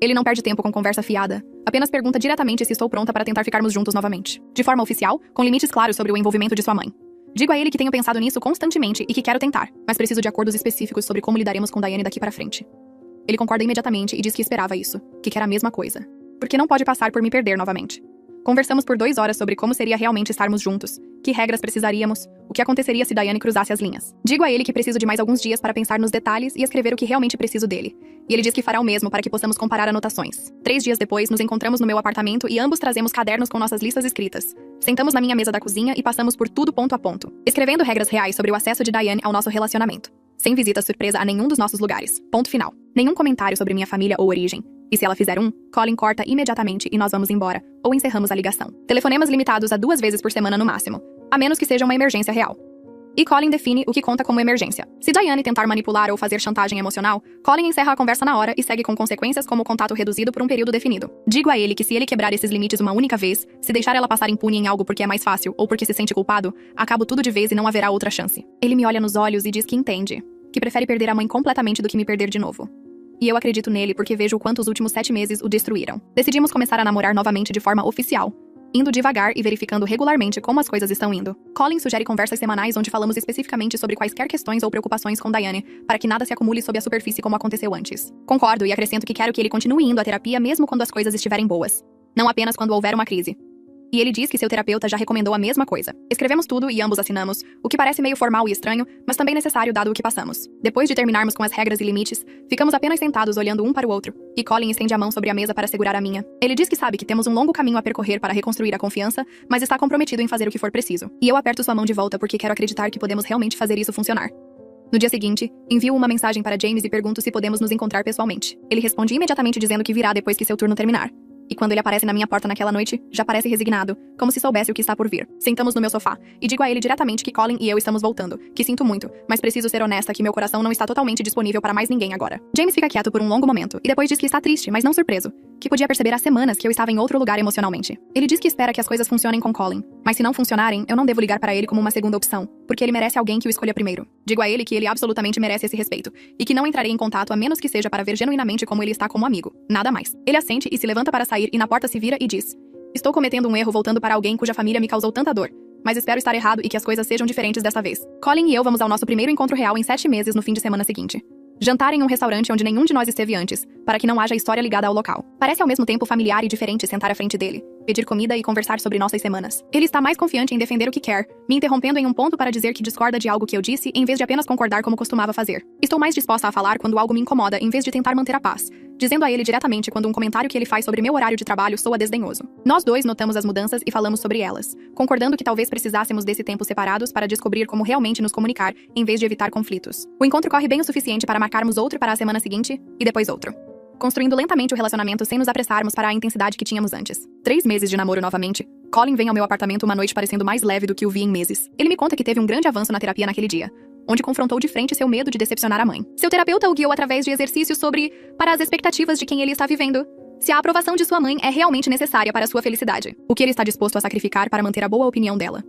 Ele não perde tempo com conversa fiada, apenas pergunta diretamente se estou pronta para tentar ficarmos juntos novamente, de forma oficial, com limites claros sobre o envolvimento de sua mãe. Digo a ele que tenho pensado nisso constantemente e que quero tentar, mas preciso de acordos específicos sobre como lidaremos com Diane daqui para frente. Ele concorda imediatamente e diz que esperava isso, que quer a mesma coisa, porque não pode passar por me perder novamente. Conversamos por 2 horas sobre como seria realmente estarmos juntos, que regras precisaríamos, o que aconteceria se Diane cruzasse as linhas. Digo a ele que preciso de mais alguns dias para pensar nos detalhes e escrever o que realmente preciso dele. E ele diz que fará o mesmo para que possamos comparar anotações. 3 dias depois, nos encontramos no meu apartamento e ambos trazemos cadernos com nossas listas escritas. Sentamos na minha mesa da cozinha e passamos por tudo ponto a ponto, escrevendo regras reais sobre o acesso de Diane ao nosso relacionamento. Sem visita surpresa a nenhum dos nossos lugares. Ponto final. Nenhum comentário sobre minha família ou origem. E se ela fizer um, Colin corta imediatamente e nós vamos embora, ou encerramos a ligação. Telefonemas limitados a 2 vezes por semana no máximo, a menos que seja uma emergência real. E Colin define o que conta como emergência. Se Diane tentar manipular ou fazer chantagem emocional, Colin encerra a conversa na hora e segue com consequências como contato reduzido por um período definido. Digo a ele que se ele quebrar esses limites uma única vez, se deixar ela passar impune em algo porque é mais fácil ou porque se sente culpado, acabo tudo de vez e não haverá outra chance. Ele me olha nos olhos e diz que entende, que prefere perder a mãe completamente do que me perder de novo. E eu acredito nele porque vejo o quanto os últimos 7 meses o destruíram. Decidimos começar a namorar novamente de forma oficial, indo devagar e verificando regularmente como as coisas estão indo. Colin sugere conversas semanais onde falamos especificamente sobre quaisquer questões ou preocupações com Diane, para que nada se acumule sob a superfície como aconteceu antes. Concordo e acrescento que quero que ele continue indo à terapia mesmo quando as coisas estiverem boas, não apenas quando houver uma crise. E ele diz que seu terapeuta já recomendou a mesma coisa. Escrevemos tudo e ambos assinamos, o que parece meio formal e estranho, mas também necessário dado o que passamos. Depois de terminarmos com as regras e limites, ficamos apenas sentados olhando um para o outro, e Colin estende a mão sobre a mesa para segurar a minha. Ele diz que sabe que temos um longo caminho a percorrer para reconstruir a confiança, mas está comprometido em fazer o que for preciso. E eu aperto sua mão de volta porque quero acreditar que podemos realmente fazer isso funcionar. No dia seguinte, envio uma mensagem para James e pergunto se podemos nos encontrar pessoalmente. Ele responde imediatamente dizendo que virá depois que seu turno terminar. E quando ele aparece na minha porta naquela noite, já parece resignado, como se soubesse o que está por vir. Sentamos no meu sofá, e digo a ele diretamente que Colin e eu estamos voltando, que sinto muito, mas preciso ser honesta que meu coração não está totalmente disponível para mais ninguém agora. James fica quieto por um longo momento, e depois diz que está triste, mas não surpreso, que podia perceber há semanas que eu estava em outro lugar emocionalmente. Ele diz que espera que as coisas funcionem com Colin, mas se não funcionarem, eu não devo ligar para ele como uma segunda opção, porque ele merece alguém que o escolha primeiro. Digo a ele que ele absolutamente merece esse respeito, e que não entrarei em contato a menos que seja para ver genuinamente como ele está como amigo. Nada mais. Ele assente e se levanta para sair e na porta se vira e diz: estou cometendo um erro voltando para alguém cuja família me causou tanta dor, mas espero estar errado e que as coisas sejam diferentes dessa vez. Colin e eu vamos ao nosso primeiro encontro real em 7 meses no fim de semana seguinte. Jantar em um restaurante onde nenhum de nós esteve antes, para que não haja história ligada ao local. Parece ao mesmo tempo familiar e diferente sentar à frente dele, pedir comida e conversar sobre nossas semanas. Ele está mais confiante em defender o que quer, me interrompendo em um ponto para dizer que discorda de algo que eu disse em vez de apenas concordar como costumava fazer. Estou mais disposta a falar quando algo me incomoda em vez de tentar manter a paz, dizendo a ele diretamente quando um comentário que ele faz sobre meu horário de trabalho soa desdenhoso. Nós dois notamos as mudanças e falamos sobre elas, concordando que talvez precisássemos desse tempo separados para descobrir como realmente nos comunicar, em vez de evitar conflitos. O encontro corre bem o suficiente para marcarmos outro para a semana seguinte, e depois outro, construindo lentamente o relacionamento sem nos apressarmos para a intensidade que tínhamos antes. 3 meses de namoro novamente, Colin vem ao meu apartamento uma noite parecendo mais leve do que o vi em meses. Ele me conta que teve um grande avanço na terapia naquele dia, onde confrontou de frente seu medo de decepcionar a mãe. Seu terapeuta o guiou através de exercícios para as expectativas de quem ele está vivendo, se a aprovação de sua mãe é realmente necessária para sua felicidade, o que ele está disposto a sacrificar para manter a boa opinião dela.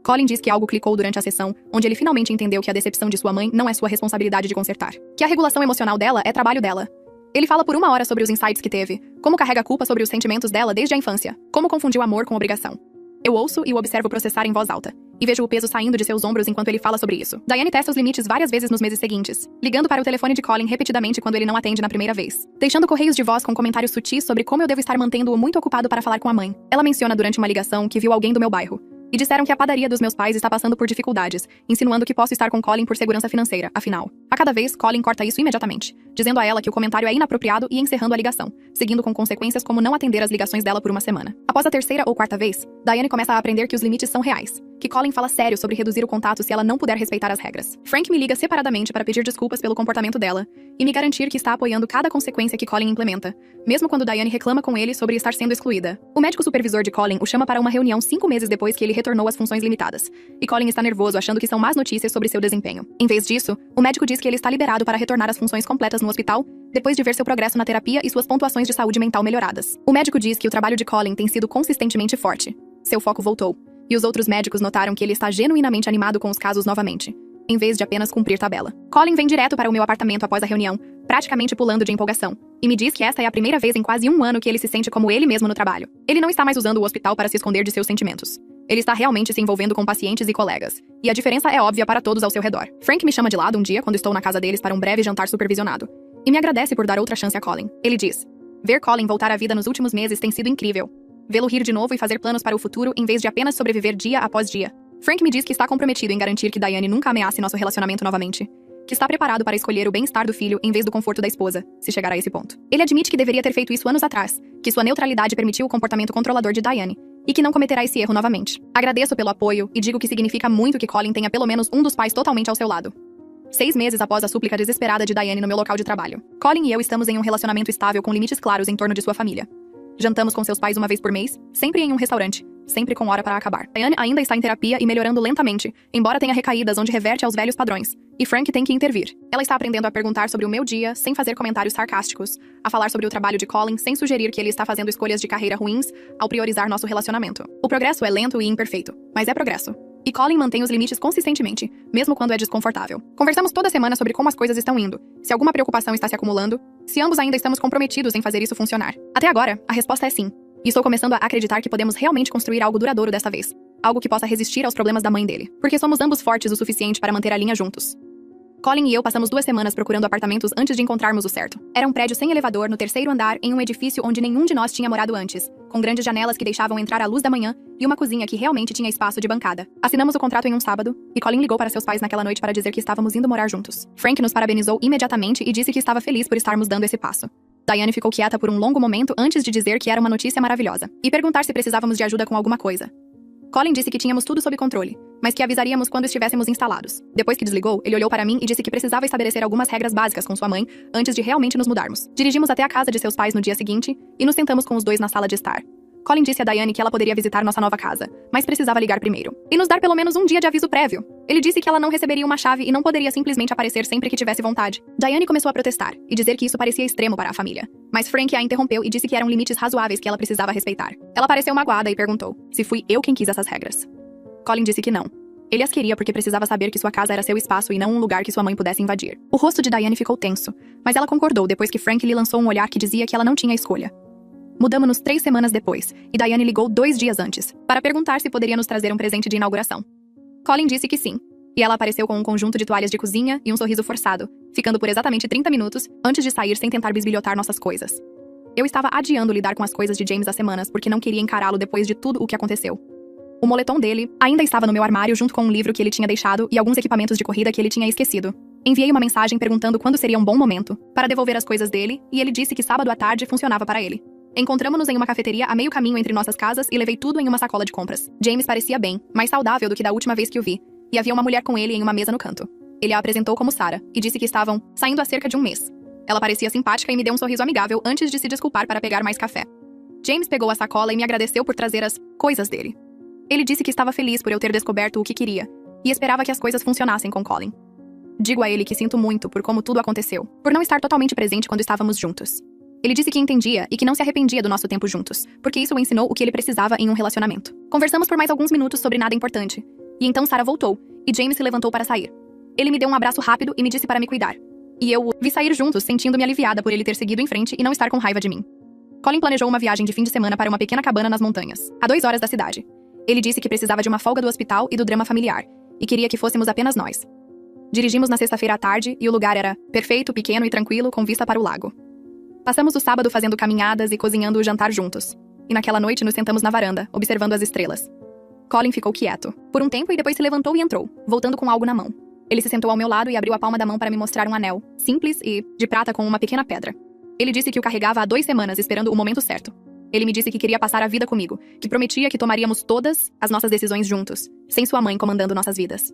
Colin diz que algo clicou durante a sessão, onde ele finalmente entendeu que a decepção de sua mãe não é sua responsabilidade de consertar, que a regulação emocional dela é trabalho dela. Ele fala por 1 hora sobre os insights que teve, como carrega a culpa sobre os sentimentos dela desde a infância, como confundiu amor com obrigação. Eu ouço e o observo processar em voz alta, e vejo o peso saindo de seus ombros enquanto ele fala sobre isso. Diane testa os limites várias vezes nos meses seguintes, ligando para o telefone de Colin repetidamente quando ele não atende na primeira vez, deixando correios de voz com comentários sutis sobre como eu devo estar mantendo-o muito ocupado para falar com a mãe. Ela menciona durante uma ligação que viu alguém do meu bairro, e disseram que a padaria dos meus pais está passando por dificuldades, insinuando que posso estar com Colin por segurança financeira, afinal. A cada vez, Colin corta isso imediatamente, dizendo a ela que o comentário é inapropriado e encerrando a ligação, seguindo com consequências como não atender as ligações dela por 1 semana. Após a 3ª ou 4ª vez, Diane começa a aprender que os limites são reais, que Colin fala sério sobre reduzir o contato se ela não puder respeitar as regras. Frank me liga separadamente para pedir desculpas pelo comportamento dela e me garantir que está apoiando cada consequência que Colin implementa, mesmo quando Diane reclama com ele sobre estar sendo excluída. O médico supervisor de Colin o chama para uma reunião 5 meses depois que ele retornou às funções limitadas, e Colin está nervoso achando que são más notícias sobre seu desempenho. Em vez disso, o médico diz que ele está liberado para retornar às funções completas no hospital, depois de ver seu progresso na terapia e suas pontuações de saúde mental melhoradas. O médico diz que o trabalho de Colin tem sido consistentemente forte. Seu foco voltou, e os outros médicos notaram que ele está genuinamente animado com os casos novamente, em vez de apenas cumprir tabela. Colin vem direto para o meu apartamento após a reunião, praticamente pulando de empolgação, e me diz que esta é a primeira vez em quase 1 ano que ele se sente como ele mesmo no trabalho. Ele não está mais usando o hospital para se esconder de seus sentimentos. Ele está realmente se envolvendo com pacientes e colegas, e a diferença é óbvia para todos ao seu redor. Frank me chama de lado um dia quando estou na casa deles para um breve jantar supervisionado, e me agradece por dar outra chance a Colin. Ele diz: ver Colin voltar à vida nos últimos meses tem sido incrível. Vê-lo rir de novo e fazer planos para o futuro em vez de apenas sobreviver dia após dia. Frank me diz que está comprometido em garantir que Diane nunca ameace nosso relacionamento novamente, que está preparado para escolher o bem-estar do filho em vez do conforto da esposa, se chegar a esse ponto. Ele admite que deveria ter feito isso anos atrás, que sua neutralidade permitiu o comportamento controlador de Diane, e que não cometerá esse erro novamente. Agradeço pelo apoio e digo que significa muito que Colin tenha pelo menos um dos pais totalmente ao seu lado. 6 meses após a súplica desesperada de Diane no meu local de trabalho, Colin e eu estamos em um relacionamento estável com limites claros em torno de sua família. Jantamos com seus pais uma vez por mês, sempre em um restaurante, sempre com hora para acabar. Diane ainda está em terapia e melhorando lentamente, embora tenha recaídas onde reverte aos velhos padrões, e Frank tem que intervir. Ela está aprendendo a perguntar sobre o meu dia sem fazer comentários sarcásticos, a falar sobre o trabalho de Colin sem sugerir que ele está fazendo escolhas de carreira ruins ao priorizar nosso relacionamento. O progresso é lento e imperfeito, mas é progresso. E Colin mantém os limites consistentemente, mesmo quando é desconfortável. Conversamos toda semana sobre como as coisas estão indo, se alguma preocupação está se acumulando, se ambos ainda estamos comprometidos em fazer isso funcionar. Até agora, a resposta é sim. E estou começando a acreditar que podemos realmente construir algo duradouro desta vez. Algo que possa resistir aos problemas da mãe dele. Porque somos ambos fortes o suficiente para manter a linha juntos. Colin e eu passamos 2 semanas procurando apartamentos antes de encontrarmos o certo. Era um prédio sem elevador no 3º andar em um edifício onde nenhum de nós tinha morado antes, com grandes janelas que deixavam entrar a luz da manhã e uma cozinha que realmente tinha espaço de bancada. Assinamos o contrato em um sábado, e Colin ligou para seus pais naquela noite para dizer que estávamos indo morar juntos. Frank nos parabenizou imediatamente e disse que estava feliz por estarmos dando esse passo. Diane ficou quieta por um longo momento antes de dizer que era uma notícia maravilhosa, e perguntar se precisávamos de ajuda com alguma coisa. Colin disse que tínhamos tudo sob controle, mas que avisaríamos quando estivéssemos instalados. Depois que desligou, ele olhou para mim e disse que precisava estabelecer algumas regras básicas com sua mãe antes de realmente nos mudarmos. Dirigimos até a casa de seus pais no dia seguinte e nos sentamos com os dois na sala de estar. Colin disse a Diane que ela poderia visitar nossa nova casa, mas precisava ligar primeiro. E nos dar pelo menos um dia de aviso prévio. Ele disse que ela não receberia uma chave e não poderia simplesmente aparecer sempre que tivesse vontade. Diane começou a protestar e dizer que isso parecia extremo para a família. Mas Frank a interrompeu e disse que eram limites razoáveis que ela precisava respeitar. Ela pareceu magoada e perguntou se fui eu quem quis essas regras. Colin disse que não. Ele as queria porque precisava saber que sua casa era seu espaço e não um lugar que sua mãe pudesse invadir. O rosto de Diane ficou tenso, mas ela concordou depois que Frank lhe lançou um olhar que dizia que ela não tinha escolha. Mudamos-nos 3 semanas depois, e Diane ligou 2 dias antes, para perguntar se poderia nos trazer um presente de inauguração. Colin disse que sim, e ela apareceu com um conjunto de toalhas de cozinha e um sorriso forçado, ficando por exatamente 30 minutos antes de sair sem tentar bisbilhotar nossas coisas. Eu estava adiando lidar com as coisas de James há semanas porque não queria encará-lo depois de tudo o que aconteceu. O moletom dele ainda estava no meu armário junto com um livro que ele tinha deixado e alguns equipamentos de corrida que ele tinha esquecido. Enviei uma mensagem perguntando quando seria um bom momento para devolver as coisas dele, e ele disse que sábado à tarde funcionava para ele. Encontramos-nos em uma cafeteria a meio caminho entre nossas casas e levei tudo em uma sacola de compras. James parecia bem, mais saudável do que da última vez que o vi, e havia uma mulher com ele em uma mesa no canto. Ele a apresentou como Sarah e disse que estavam saindo há cerca de um mês. Ela parecia simpática e me deu um sorriso amigável antes de se desculpar para pegar mais café. James pegou a sacola e me agradeceu por trazer as coisas dele. Ele disse que estava feliz por eu ter descoberto o que queria e esperava que as coisas funcionassem com Colin. Digo a ele que sinto muito por como tudo aconteceu, por não estar totalmente presente quando estávamos juntos. Ele disse que entendia e que não se arrependia do nosso tempo juntos, porque isso o ensinou o que ele precisava em um relacionamento. Conversamos por mais alguns minutos sobre nada importante, e então Sarah voltou, e James se levantou para sair. Ele me deu um abraço rápido e me disse para me cuidar. E eu o vi sair juntos, sentindo-me aliviada por ele ter seguido em frente e não estar com raiva de mim. Colin planejou uma viagem de fim de semana para uma pequena cabana nas montanhas, a 2 horas da cidade. Ele disse que precisava de uma folga do hospital e do drama familiar, e queria que fôssemos apenas nós. Dirigimos na sexta-feira à tarde, e o lugar era perfeito, pequeno e tranquilo, com vista para o lago. Passamos o sábado fazendo caminhadas e cozinhando o jantar juntos. E naquela noite nos sentamos na varanda, observando as estrelas. Colin ficou quieto por um tempo e depois se levantou e entrou, voltando com algo na mão. Ele se sentou ao meu lado e abriu a palma da mão para me mostrar um anel, simples e de prata com uma pequena pedra. Ele disse que o carregava há 2 semanas esperando o momento certo. Ele me disse que queria passar a vida comigo, que prometia que tomaríamos todas as nossas decisões juntos, sem sua mãe comandando nossas vidas.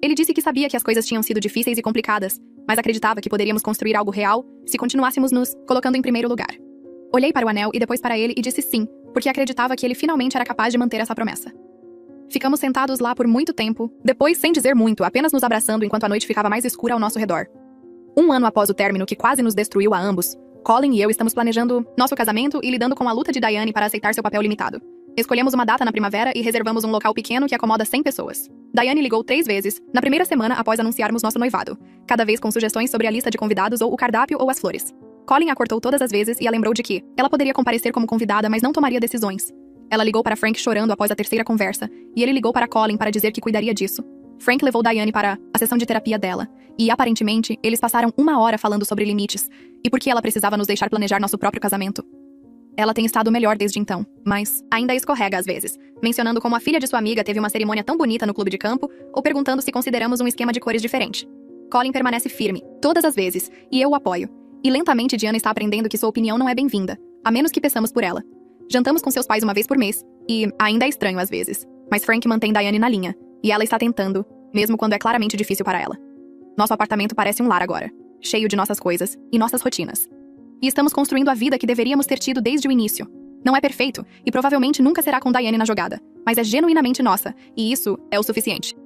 Ele disse que sabia que as coisas tinham sido difíceis e complicadas, mas acreditava que poderíamos construir algo real se continuássemos nos colocando em primeiro lugar. Olhei para o anel e depois para ele e disse sim, porque acreditava que ele finalmente era capaz de manter essa promessa. Ficamos sentados lá por muito tempo, depois sem dizer muito, apenas nos abraçando enquanto a noite ficava mais escura ao nosso redor. 1 ano após o término que quase nos destruiu a ambos, Colin e eu estamos planejando nosso casamento e lidando com a luta de Diane para aceitar seu papel limitado. Escolhemos uma data na primavera e reservamos um local pequeno que acomoda 100 pessoas. Diane ligou 3 vezes, na primeira semana após anunciarmos nosso noivado, cada vez com sugestões sobre a lista de convidados ou o cardápio ou as flores. Colin a cortou todas as vezes e a lembrou de que ela poderia comparecer como convidada, mas não tomaria decisões. Ela ligou para Frank chorando após a 3ª conversa, e ele ligou para Colin para dizer que cuidaria disso. Frank levou Diane para a sessão de terapia dela, e aparentemente eles passaram 1 hora falando sobre limites, e por que ela precisava nos deixar planejar nosso próprio casamento. Ela tem estado melhor desde então, mas ainda escorrega às vezes, mencionando como a filha de sua amiga teve uma cerimônia tão bonita no clube de campo, ou perguntando se consideramos um esquema de cores diferente. Colin permanece firme, todas as vezes, e eu o apoio. E lentamente Diana está aprendendo que sua opinião não é bem-vinda, a menos que peçamos por ela. Jantamos com seus pais uma vez por mês, e ainda é estranho às vezes, mas Frank mantém Diane na linha, e ela está tentando, mesmo quando é claramente difícil para ela. Nosso apartamento parece um lar agora, cheio de nossas coisas e nossas rotinas. E estamos construindo a vida que deveríamos ter tido desde o início. Não é perfeito, e provavelmente nunca será com Diane na jogada, mas é genuinamente nossa, e isso é o suficiente.